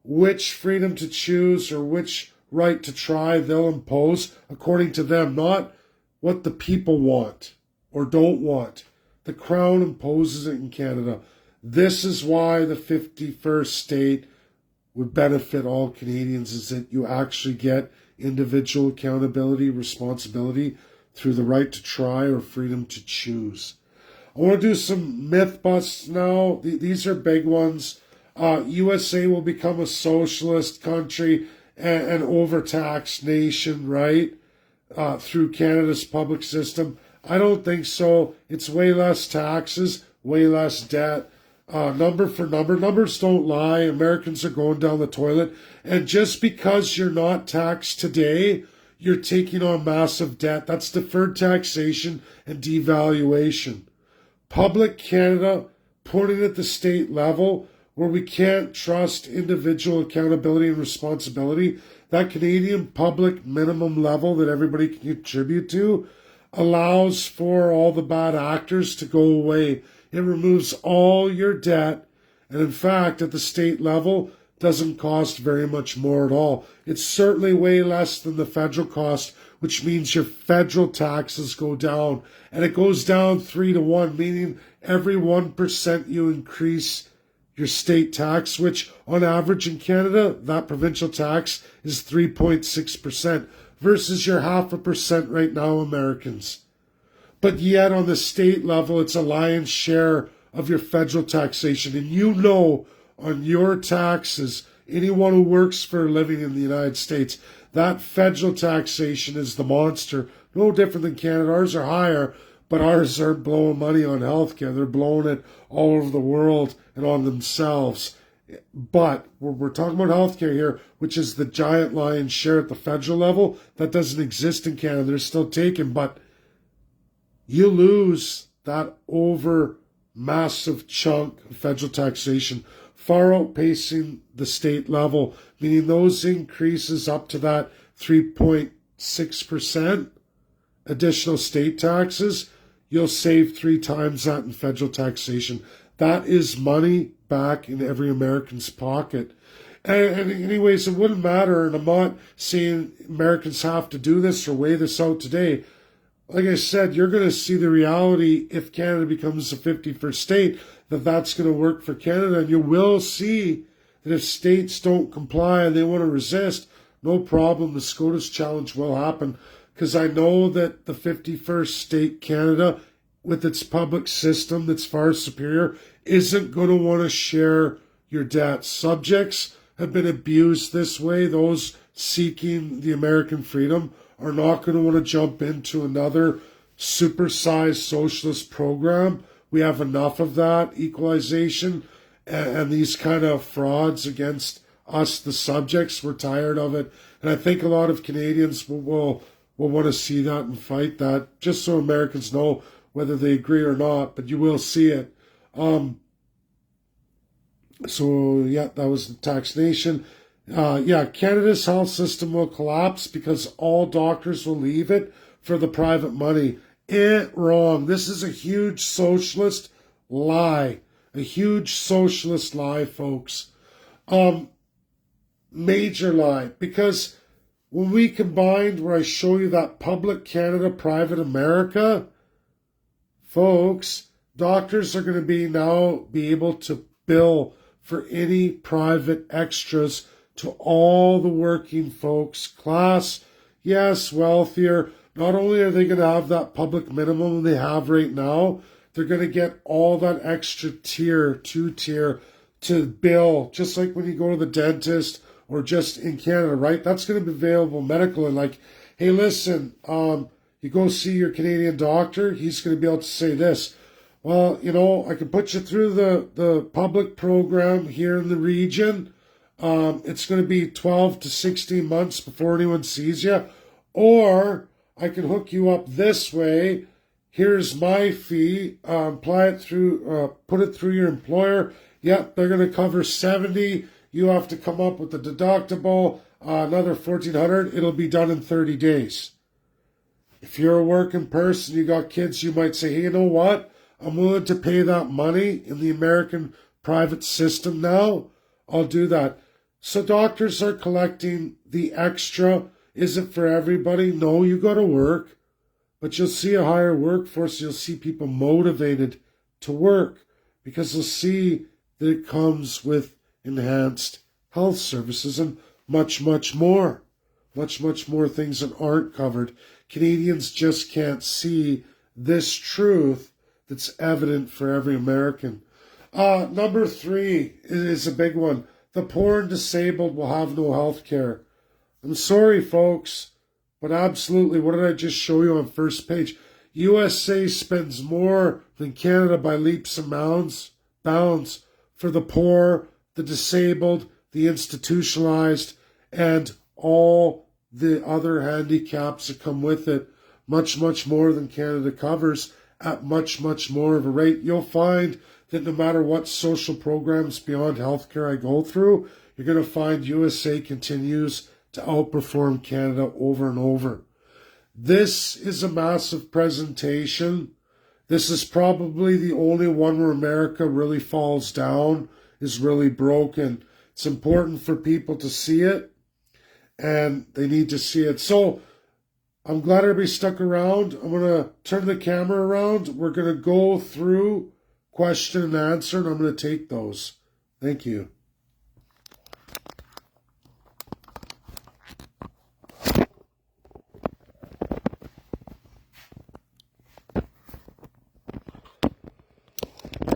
which freedom to choose or which right to try they'll impose according to them, not what the people want or don't want. The Crown imposes it in Canada. This is why the 51st state would benefit all Canadians, is that you actually get individual accountability, responsibility through the right to try or freedom to choose. I want to do some myth busts now. These are big ones. USA will become a socialist country and an overtaxed nation, right? Through Canada's public system. I don't think so. It's way less taxes, way less debt. Number for number. Numbers don't lie. Americans are going down the toilet. And just because you're not taxed today, you're taking on massive debt. That's deferred taxation and devaluation. Public Canada, putting it at the state level where we can't trust individual accountability and responsibility, that Canadian public minimum level that everybody can contribute to allows for all the bad actors to go away. It removes all your debt, and in fact, at the state level, doesn't cost very much more at all. It's certainly way less than the federal cost, which means your federal taxes go down, and it goes down 3 to 1, meaning every 1% you increase your state tax, which on average in Canada, that provincial tax is 3.6%. versus your 0.5% right now, Americans. But yet on the state level, it's a lion's share of your federal taxation. And you know on your taxes, anyone who works for a living in the United States, that federal taxation is the monster. No different than Canada. Ours are higher, but ours aren't blowing money on healthcare. They're blowing it all over the world and on themselves. But we're talking about healthcare here, which is the giant lion's share at the federal level. That doesn't exist in Canada. They're still taken, but you lose that over massive chunk of federal taxation, far outpacing the state level, meaning those increases up to that 3.6% additional state taxes, you'll save 3 times that in federal taxation. That is money back in every American's pocket. And anyways, it wouldn't matter, and I'm not saying Americans have to do this or weigh this out today. Like I said, you're going to see the reality if Canada becomes a 51st state, that that's going to work for Canada. And you will see that if states don't comply and they want to resist, no problem, the SCOTUS challenge will happen. Because I know that the 51st state, Canada, with its public system that's far superior, isn't going to want to share your debt. Subjects have been abused this way. Those seeking the American freedom are not going to want to jump into another supersized socialist program. We have enough of that equalization and these kind of frauds against us, the subjects. We're tired of it. And I think a lot of Canadians will want to see that and fight that, just so Americans know whether they agree or not, but you will see it. So, yeah, that was the Tax Nation. Canada's health system will collapse because all doctors will leave it for the private money. Wrong. This is a huge socialist lie. A huge socialist lie, folks. Major lie. Because when we combined, where I show you that public Canada, private America, folks, doctors are going to be able to bill for any private extras to all the working folks. Class, yes, wealthier. Not only are they going to have that public minimum they have right now, they're going to get all that extra tier, 2-tier, to bill, just like when you go to the dentist or just in Canada, right? That's going to be available medical. And like, hey, listen, you go see your Canadian doctor, he's going to be able to say this. Well, I can put you through the public program here in the region. It's going to be 12 to 16 months before anyone sees you. Or I can hook you up this way. Here's my fee. Apply it through, put it through your employer. Yep, they're going to cover 70. You have to come up with the deductible, another $1,400. It'll be done in 30 days. If you're a working person, you got kids, you might say, hey, you know what? I'm willing to pay that money in the American private system now. I'll do that. So doctors are collecting the extra. Is it for everybody? No, you got to work. But you'll see a higher workforce. You'll see people motivated to work because they'll see that it comes with enhanced health services and much, much more. Much, much more things that aren't covered. Canadians just can't see this truth that's evident for every American. Number 3 is a big one. The poor and disabled will have no health care. I'm sorry, folks, but absolutely, what did I just show you on first page? USA spends more than Canada by leaps and bounds for the poor, the disabled, the institutionalized, and all the other handicaps that come with it. Much, much more than Canada covers at much, much more of a rate. You'll find that no matter what social programs beyond healthcare I go through, you're going to find USA continues to outperform Canada over and over. This is a massive presentation. This is probably the only one where America really falls down, is really broken. It's important for people to see it, and they need to see it. So I'm glad everybody stuck around. I'm going to turn the camera around. We're going to go through question and answer, and I'm going to take those. Thank you.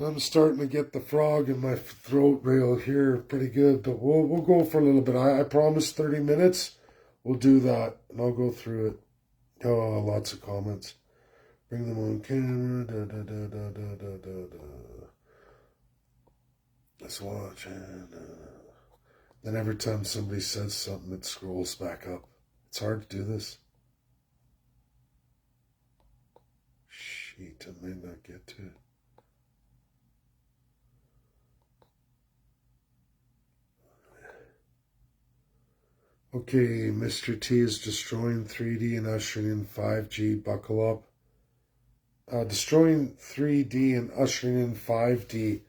I'm starting to get the frog in my throat rail here pretty good, but we'll go for a little bit. I promise 30 minutes. We'll do that, and I'll go through it. Oh, lots of comments. Bring them on camera. Let's watch. And then every time somebody says something, it scrolls back up. It's hard to do this. Sheet, I may not get to it. Okay, Mr. T is destroying 3D and ushering in 5G. Buckle up. Destroying 3D and ushering in 5D.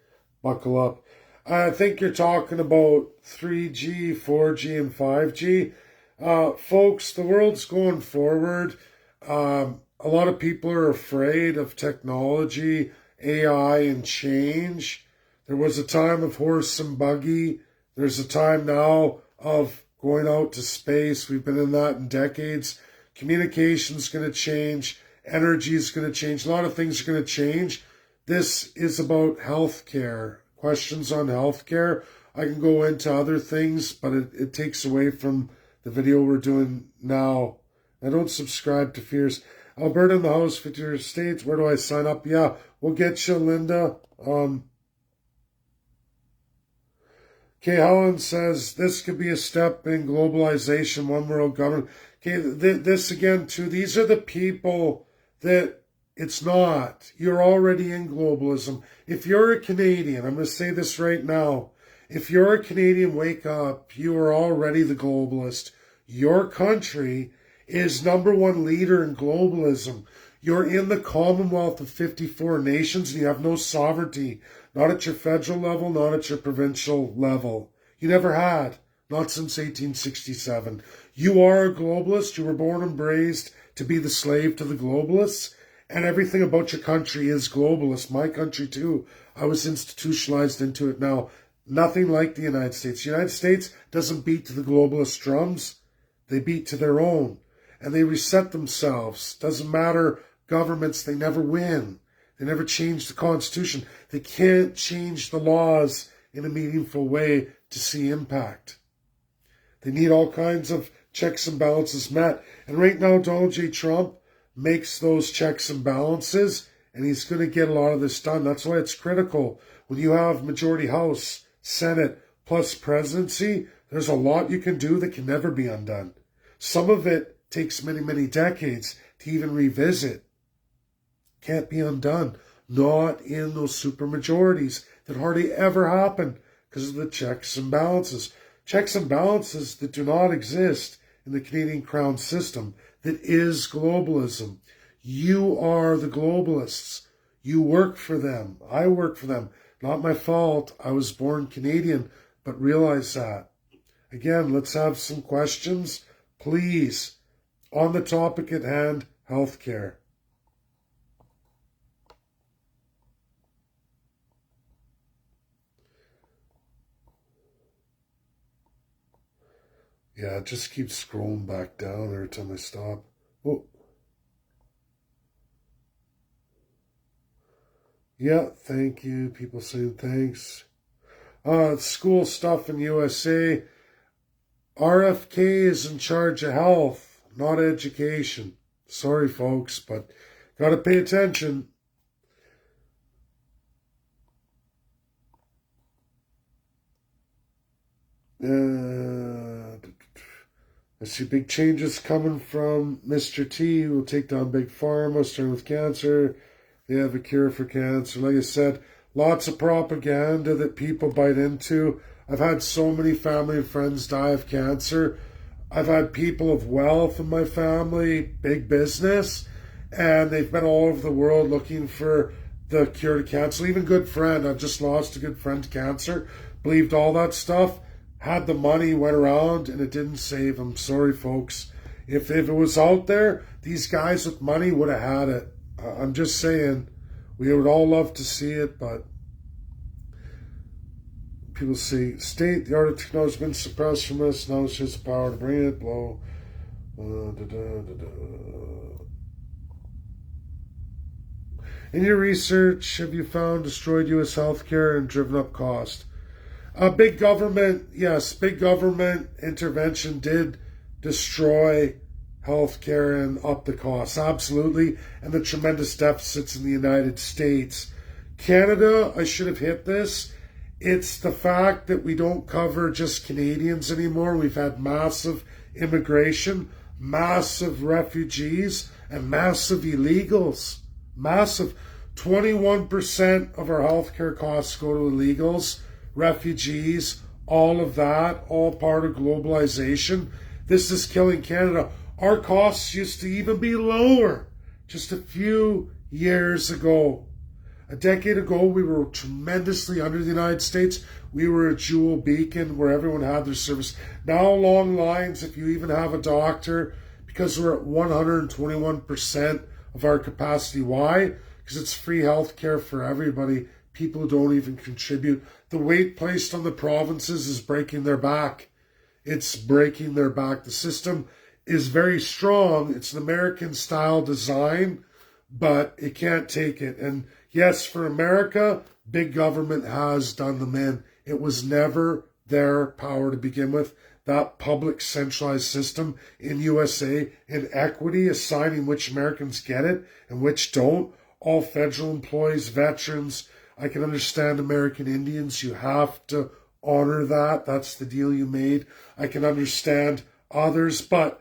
Buckle up. I think you're talking about 3G, 4G, and 5G. Folks, the world's going forward. A lot of people are afraid of technology AI and change. There was a time of horse and buggy. There's a time now of going out to space. We've been in that in decades. Communication's going to change. Energy is going to change. A lot of things are going to change. This is about healthcare. Questions on healthcare. I can go into other things, but it takes away from the video we're doing now. I don't subscribe to fears. Alberta in the House, 50 states. Where do I sign up? Yeah, we'll get you, Linda. Okay, Helen says this could be a step in globalization, one world government. Okay, this again too. These are the people that it's not. You're already in globalism. If you're a Canadian, I'm going to say this right now. If you're a Canadian, wake up. You are already the globalist. Your country is number one leader in globalism. You're in the Commonwealth of 54 nations and you have no sovereignty. Not at your federal level, not at your provincial level. You never had. Not since 1867. You are a globalist. You were born and raised to be the slave to the globalists. And everything about your country is globalist. My country too. I was institutionalized into it now. Nothing like the United States. The United States doesn't beat to the globalist drums. They beat to their own. And they reset themselves. Doesn't matter governments, they never win. They never change the Constitution. They can't change the laws in a meaningful way to see impact. They need all kinds of checks and balances met. And right now, Donald J. Trump makes those checks and balances, and he's going to get a lot of this done. That's why it's critical. When you have majority House, Senate, plus presidency, there's a lot you can do that can never be undone. Some of it takes many, many decades to even revisit. Can't be undone. Not in those supermajorities that hardly ever happen because of the checks and balances. Checks and balances that do not exist in the Canadian Crown system that is globalism. You are the globalists. You work for them. I work for them. Not my fault. I was born Canadian, but realize that. Again, let's have some questions, please. On the topic at hand, healthcare. Yeah, it just keeps scrolling back down every time I stop. Oh. Yeah, thank you. People saying thanks. School stuff in USA. RFK is in charge of health, not education. Sorry, folks, but gotta pay attention. I see big changes coming from Mr. T, who will take down Big Pharma, starting with cancer. They have a cure for cancer. Like I said, lots of propaganda that people bite into. I've had so many family and friends die of cancer. I've had people of wealth in my family, big business, and they've been all over the world looking for the cure to cancer. Even a good friend, I've just lost a good friend to cancer, believed all that stuff, had the money, went around, and it didn't save him. Sorry, folks. If it was out there, these guys with money would have had it. I'm just saying, we would all love to see it, but people say, the art of technology has been suppressed from us, now it's just power to bring it, blow. In your research, have you found destroyed U.S. healthcare and driven up cost? Big government, yes, big government intervention did destroy healthcare and up the costs, absolutely, and the tremendous deficits in the United States. Canada, I should have hit this. It's the fact that we don't cover just Canadians anymore. We've had massive immigration, massive refugees, and massive illegals. Massive. 21% of our healthcare costs go to illegals, refugees, all of that, all part of globalization. This is killing Canada. Our costs used to even be lower just a few years ago. A decade ago, we were tremendously under the United States. We were a jewel beacon where everyone had their service. Now along lines, if you even have a doctor, because we're at 121% of our capacity. Why? because it's free health care for everybody. People who don't even contribute. The weight placed on the provinces is breaking their back. It's breaking their back. The system is very strong. It's an American style design, but it can't take it. And yes, for America, big government has done them in. It was never their power to begin with. That public centralized system in USA, in equity, assigning which Americans get it and which don't. All federal employees, veterans. I can understand American Indians. You have to honor that. That's the deal you made. I can understand others, but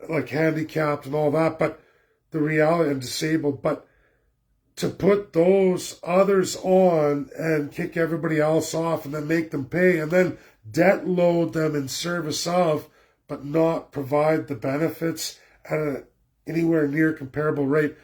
like handicapped and all that, but the reality and disabled, but to put those others on and kick everybody else off and then make them pay and then debt load them in service of, but not provide the benefits at anywhere near comparable rate.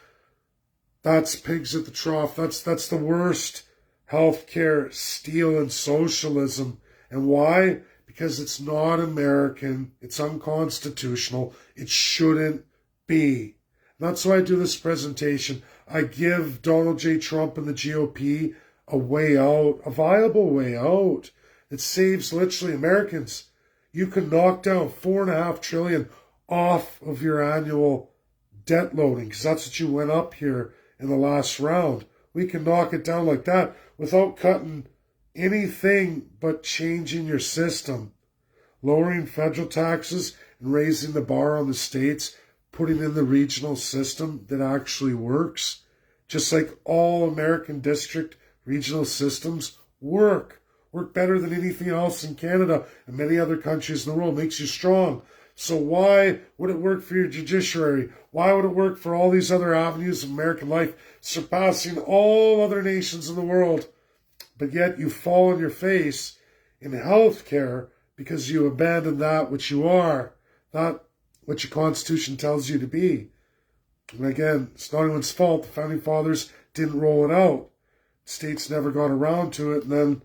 That's pigs at the trough. That's the worst healthcare steal and socialism. And why? Because it's not American. It's unconstitutional. It shouldn't be. And that's why I do this presentation. I give Donald J. Trump and the GOP a way out, a viable way out. It saves literally Americans. You can knock down $4.5 trillion off of your annual debt loading, because that's what you went up here in the last round. We can knock it down like that without cutting anything but changing your system. Lowering federal taxes and raising the bar on the states, putting in the regional system that actually works. Just like all American district regional systems work better than anything else in Canada and many other countries in the world, makes you strong. So why would it work for your judiciary? Why would it work for all these other avenues of American life, surpassing all other nations in the world? But yet you fall on your face in healthcare because you abandon that which you are, not what your Constitution tells you to be. And again, it's not anyone's fault. The Founding Fathers didn't roll it out. States never got around to it, and then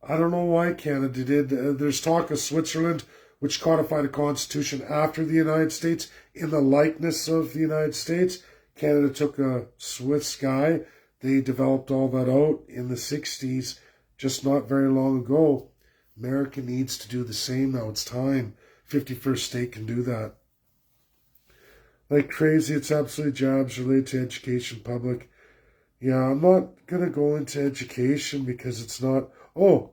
I don't know why Canada did. There's talk of Switzerland, which codified a constitution after the United States in the likeness of the United States. Canada took a Swiss guy. They developed all that out in the 60s, just not very long ago. America needs to do the same now. It's time. 51st state can do that. Like crazy, it's absolutely jobs related to education public. Yeah, I'm not going to go into education because it's not... Oh,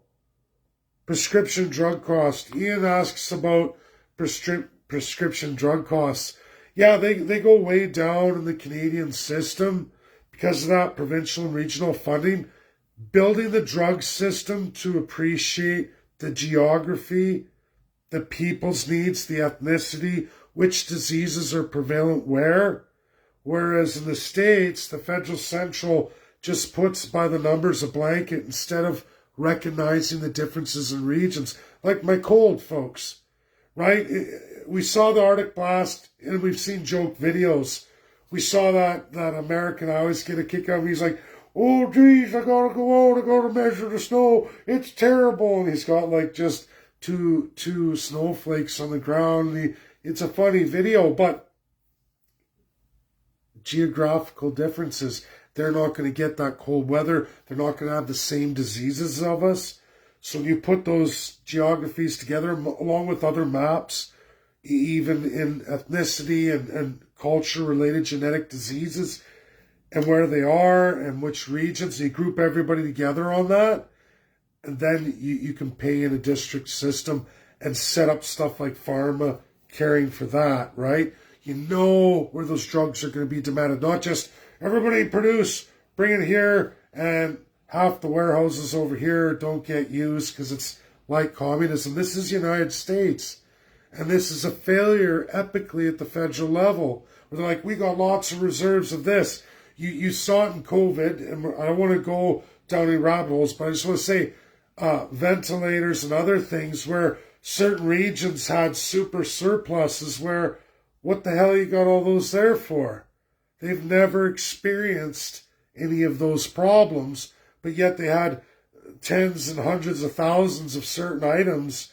prescription drug cost. Ian asks about prescription drug costs. Yeah, they go way down in the Canadian system because of that provincial and regional funding. Building the drug system to appreciate the geography, the people's needs, the ethnicity, which diseases are prevalent where. Whereas in the States, the federal central just puts by the numbers a blanket instead of recognizing the differences in regions. Like my cold, folks, right? We saw the Arctic blast and we've seen joke videos. We saw that American, I always get a kick out of him. He's like, oh, geez, I gotta go out, I gotta measure the snow. It's terrible. And he's got like just two snowflakes on the ground. And it's a funny video, but geographical differences. They're not going to get that cold weather. They're not going to have the same diseases of us. So you put those geographies together along with other maps, even in ethnicity and culture-related genetic diseases, and where they are and which regions. You group everybody together on that, and then you can pay in a district system and set up stuff like pharma caring for that, right? You know where those drugs are going to be demanded, not just everybody produce, bring it here, and half the warehouses over here don't get used because it's like communism. This is the United States. And this is a failure epically at the federal level. Where they're like, we got lots of reserves of this. You saw it in COVID, and I don't want to go down any rabbit holes, but I just want to say ventilators and other things where certain regions had super surpluses where, what the hell you got all those there for? They've never experienced any of those problems, but yet they had tens and hundreds of thousands of certain items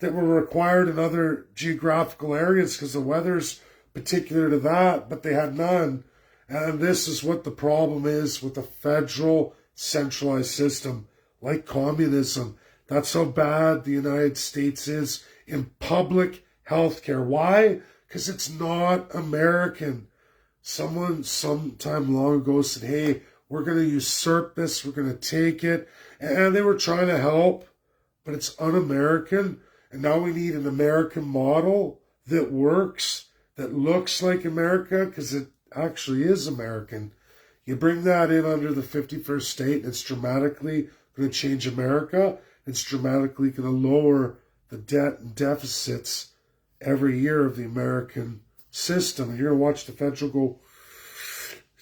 that were required in other geographical areas because the weather's particular to that, but they had none. And this is what the problem is with a federal centralized system, like communism. That's how bad the United States is in public health care. Why? Because it's not American. Someone sometime long ago said, hey, we're going to usurp this, we're going to take it. And they were trying to help, but it's un-American. And now we need an American model that works, that looks like America, because it actually is American. You bring that in under the 51st state, and it's dramatically going to change America. It's dramatically going to lower the debt and deficits every year of the American system. And you're going to watch the federal go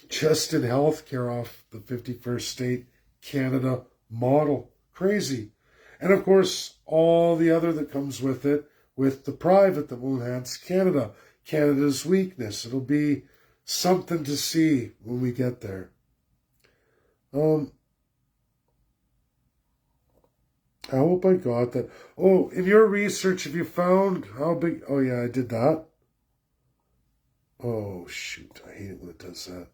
just in healthcare off the 51st state Canada model. Crazy. And of course, all the other that comes with it, with the private that will enhance Canada. Canada's weakness. It'll be something to see when we get there. I hope I got that. Oh, in your research, have you found how big? Oh, yeah, I did that. Oh, shoot. I hate it when it does that.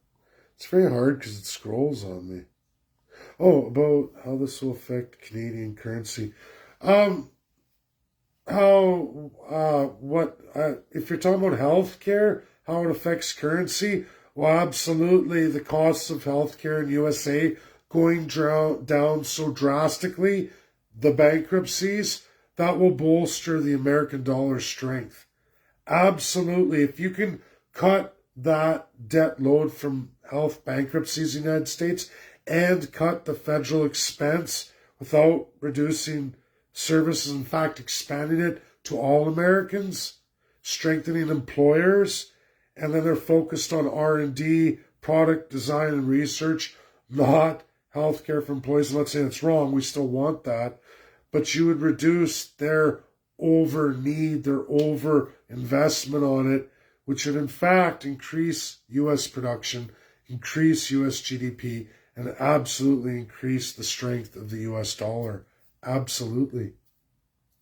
It's very hard because it scrolls on me. Oh, about how this will affect Canadian currency. If you're talking about healthcare, how it affects currency, well, absolutely. The costs of healthcare in USA going down so drastically, the bankruptcies, that will bolster the American dollar's strength. Absolutely. If you can cut that debt load from health bankruptcies in the United States and cut the federal expense without reducing services, in fact, expanding it to all Americans, strengthening employers, and then they're focused on R&D, product design and research, not healthcare for employees. I'm not saying it's wrong. We still want that. But you would reduce their over-need, their over-investment on it, which would in fact increase U.S. production, increase U.S. GDP, and absolutely increase the strength of the U.S. dollar. Absolutely.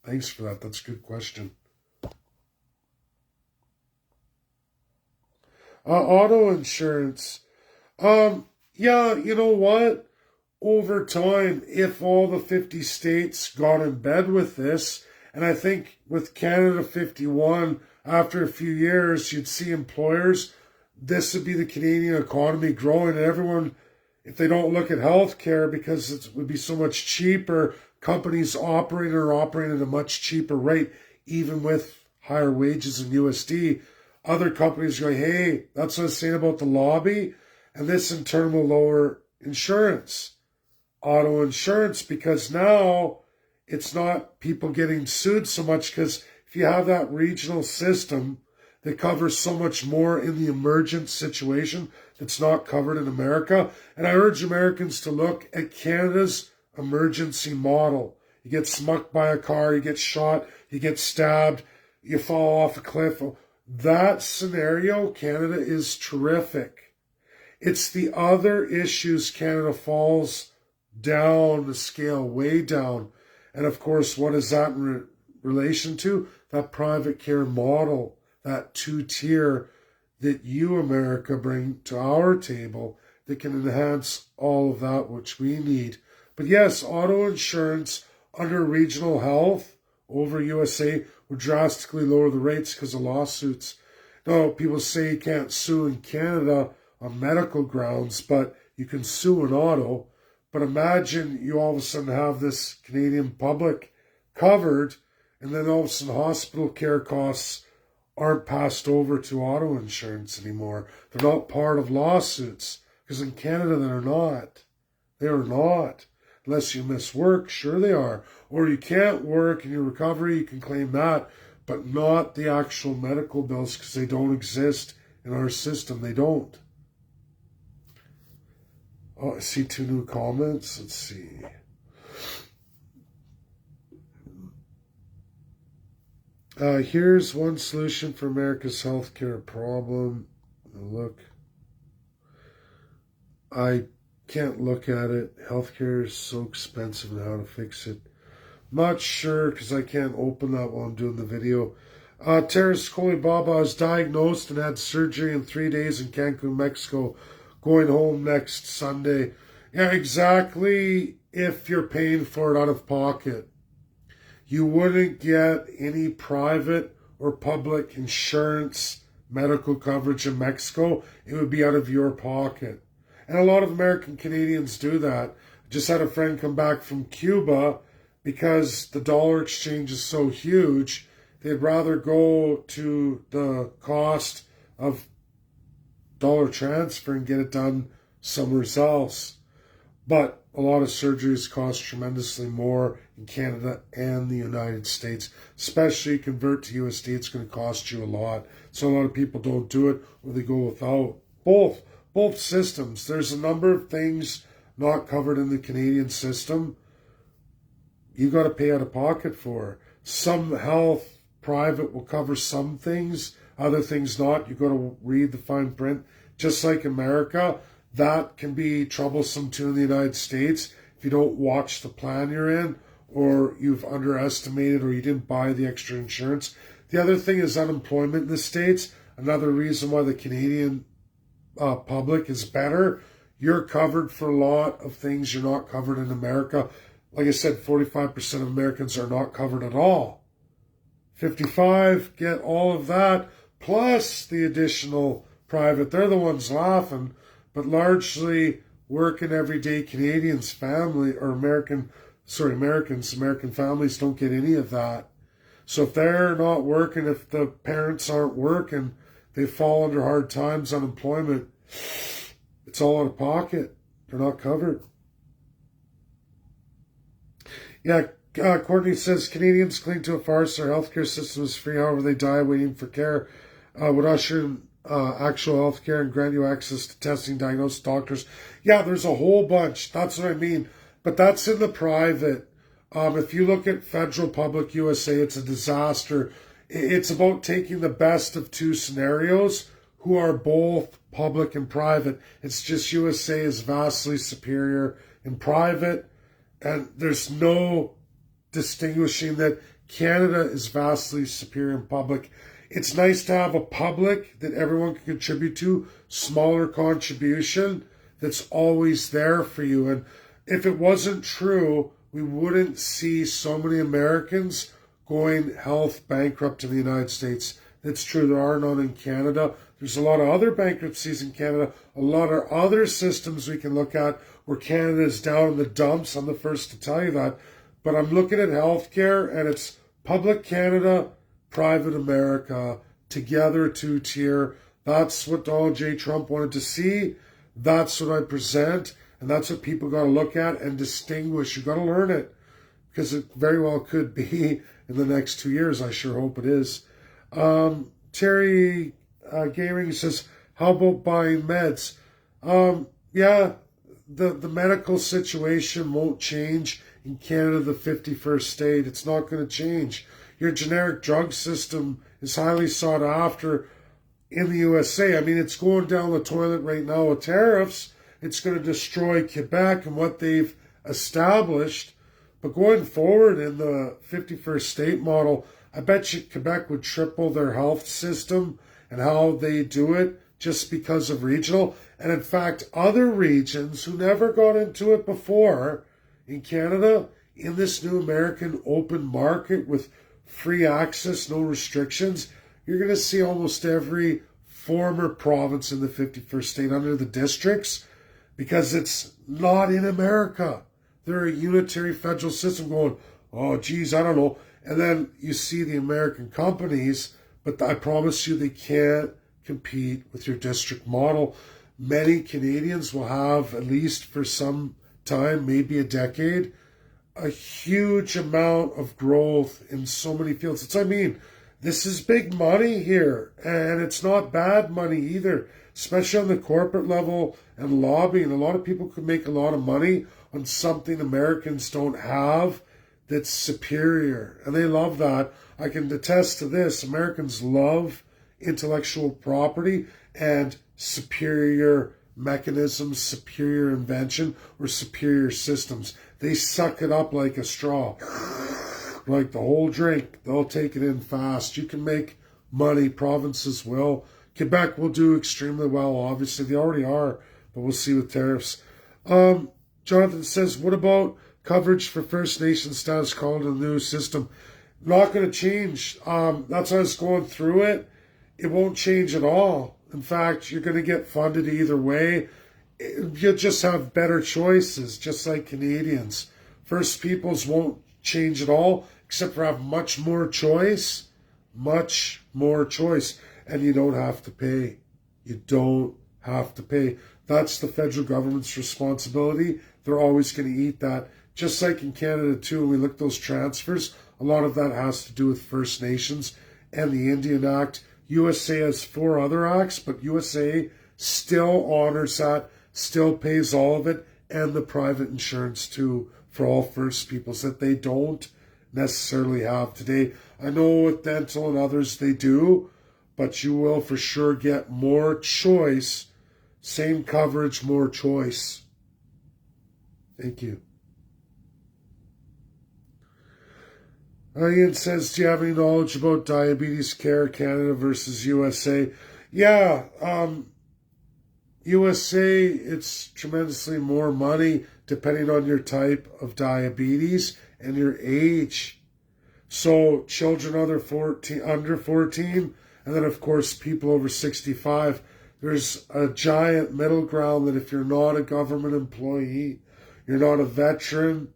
Thanks for that. That's a good question. Auto insurance. Yeah, you know what? Over time, if all the 50 states got in bed with this, and I think with Canada 51, after a few years, you'd see employers, this would be the Canadian economy growing, and everyone, if they don't look at healthcare because it would be so much cheaper, companies operating at a much cheaper rate, even with higher wages in USD. Other companies go, hey, that's what I was saying about the lobby, and this in turn will lower insurance, auto insurance, because now it's not people getting sued so much, because if you have that regional system that covers so much more in the emergent situation that's not covered in America, and I urge Americans to look at Canada's emergency model. You get smucked by a car, you get shot, you get stabbed, you fall off a cliff. That scenario, Canada is terrific. It's the other issues Canada falls down the scale, way down. And of course, what is that in relation to? That private care model, that two-tier that you, America, bring to our table that can enhance all of that which we need. But yes, auto insurance under regional health over USA would drastically lower the rates because of lawsuits. Now, people say you can't sue in Canada on medical grounds, but you can sue an auto. But imagine you all of a sudden have this Canadian public covered, and then all of a sudden hospital care costs aren't passed over to auto insurance anymore. They're not part of lawsuits, because in Canada they're not. They are not. Unless you miss work, sure they are. Or you can't work in your recovery, you can claim that, but not the actual medical bills because they don't exist in our system. They don't. Oh, I see 2 new comments. Let's see. Here's one solution for America's healthcare problem. Look. I can't look at it. Healthcare is so expensive and how to fix it. Not sure because I can't open that while I'm doing the video. Teres Kolibaba was diagnosed and had surgery in 3 days in Cancun, Mexico, going home next Sunday. Yeah, exactly. If you're paying for it out of pocket, you wouldn't get any private or public insurance medical coverage in Mexico. It would be out of your pocket. And a lot of American Canadians do that. Just had a friend come back from Cuba because the dollar exchange is so huge. They'd rather go to the cost of dollar transfer and get it done somewhere else. But a lot of surgeries cost tremendously more in Canada and the United States. Especially convert to USD, it's going to cost you a lot. So a lot of people don't do it, or they go without. Both systems. There's a number of things not covered in the Canadian system you got to pay out of pocket for. Some health private will cover some things, other things not. You got to read the fine print. Just like America, that can be troublesome too in the United States if you don't watch the plan you're in, or you've underestimated, or you didn't buy the extra insurance. The other thing is unemployment in the States. Another reason why the Canadian public is better. You're covered for a lot of things you're not covered in America. Like I said, 45% of Americans are not covered at all. 55 get all of that, plus the additional private. They're the ones laughing, but largely working everyday Canadians, American families don't get any of that. So if they're not working, if the parents aren't working, they fall under hard times, unemployment. It's all out of pocket. They're not covered. Yeah, Courtney says Canadians cling to a farce. Our healthcare system is free, however they die waiting for care. Would usher in actual healthcare and grant you access to testing, diagnosis, doctors. Yeah, there's a whole bunch. That's what I mean. But that's in the private. If you look at Federal Public USA, it's a disaster. It's about taking the best of two scenarios who are both public and private. It's just USA is vastly superior in private, and there's no distinguishing that Canada is vastly superior in public. It's nice to have a public that everyone can contribute to, smaller contribution that's always there for you. And if it wasn't true, we wouldn't see so many Americans going health bankrupt in the United States. It's true, there are none in Canada. There's a lot of other bankruptcies in Canada, a lot of other systems we can look at where Canada is down in the dumps. I'm the first to tell you that. But I'm looking at healthcare, and it's public Canada, private America, together, two-tier. That's what Donald J. Trump wanted to see. That's what I present, and that's what people got to look at and distinguish. You got to learn it, because it very well could be in the next 2 years. I sure hope it is. Terry Gehring says, how about buying meds? Yeah, the medical situation won't change in Canada, the 51st state. It's not going to change. Your generic drug system is highly sought after in the USA. I mean, it's going down the toilet right now with tariffs. It's going to destroy Quebec and what they've established. But going forward in the 51st state model, I bet you Quebec would triple their health system and how they do it just because of regional. And in fact, other regions who never got into it before in Canada, in this new American open market with free access, no restrictions, you're going to see almost every former province in the 51st state under the districts, because it's not in America. They're a unitary federal system going, oh, geez, I don't know. And then you see the American companies, but I promise you they can't compete with your district model. Many Canadians will have, at least for some time, maybe a decade, a huge amount of growth in so many fields. It's, I mean, this is big money here, and it's not bad money either, especially on the corporate level and lobbying. A lot of people could make a lot of money on something Americans don't have that's superior, and they love that. I can attest to this. Americans love intellectual property and superior mechanisms, superior invention, or superior systems. They suck it up like a straw. like the whole drink, they'll take it in fast. You can make money, provinces will. Quebec will do extremely well, obviously. They already are, but we'll see with tariffs. Jonathan says, what about coverage for First Nations status called in the new system? Not going to change. That's why I was going through it. It won't change at all. In fact, you're going to get funded either way. You'll just have better choices, just like Canadians. First Peoples won't change at all, except for have much more choice. Much more choice. And you don't have to pay. You don't have to pay. That's the federal government's responsibility. They're always going to eat that. Just like in Canada, too, when we look at those transfers, a lot of that has to do with First Nations and the Indian Act. USA has 4 other acts, but USA still honors that, still pays all of it, and the private insurance, too, for all First Peoples that they don't necessarily have today. I know with dental and others they do, but you will for sure get more choice. Same coverage, more choice. Thank you. Ian says, do you have any knowledge about diabetes care, Canada versus USA? Yeah, USA, it's tremendously more money depending on your type of diabetes and your age. So children under 14, and then of course people over 65. There's a giant middle ground that if you're not a government employee, you're not a veteran,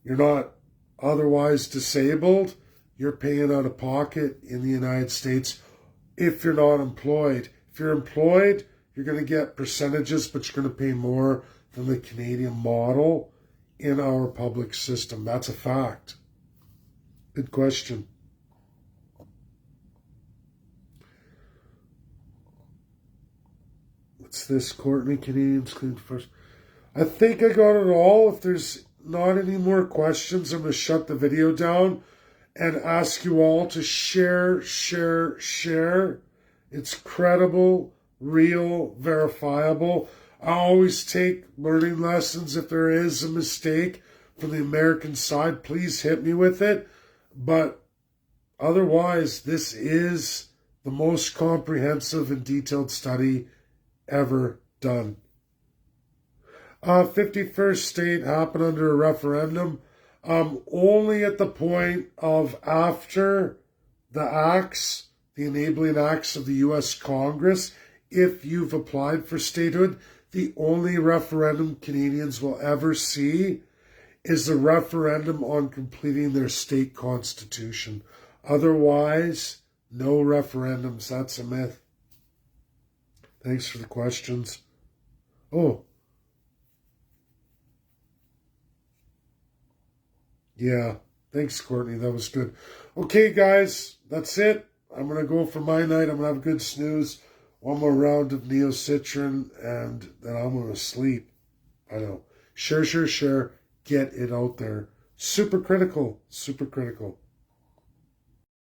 you're not otherwise disabled, you're paying out of pocket in the United States if you're not employed. If you're employed, you're going to get percentages, but you're going to pay more than the Canadian model in our public system. That's a fact. Good question. What's this, Courtney? Canadians clean first. I think I got it all. If there's not any more questions, I'm going to shut the video down and ask you all to share. It's credible, real, verifiable. I always take learning lessons. If there is a mistake from the American side, please hit me with it. But otherwise, this is the most comprehensive and detailed study ever done. 51st state happened under a referendum, only at the point of after the acts, the enabling acts of the U.S. Congress. If you've applied for statehood, the only referendum Canadians will ever see is the referendum on completing their state constitution. Otherwise, no referendums. That's a myth. Thanks for the questions. Oh. Yeah. Thanks, Courtney. That was good. Okay, guys. That's it. I'm going to go for my night. I'm going to have a good snooze. One more round of Neocitrin, and then I'm going to sleep. I know. Share. Get it out there. Super critical.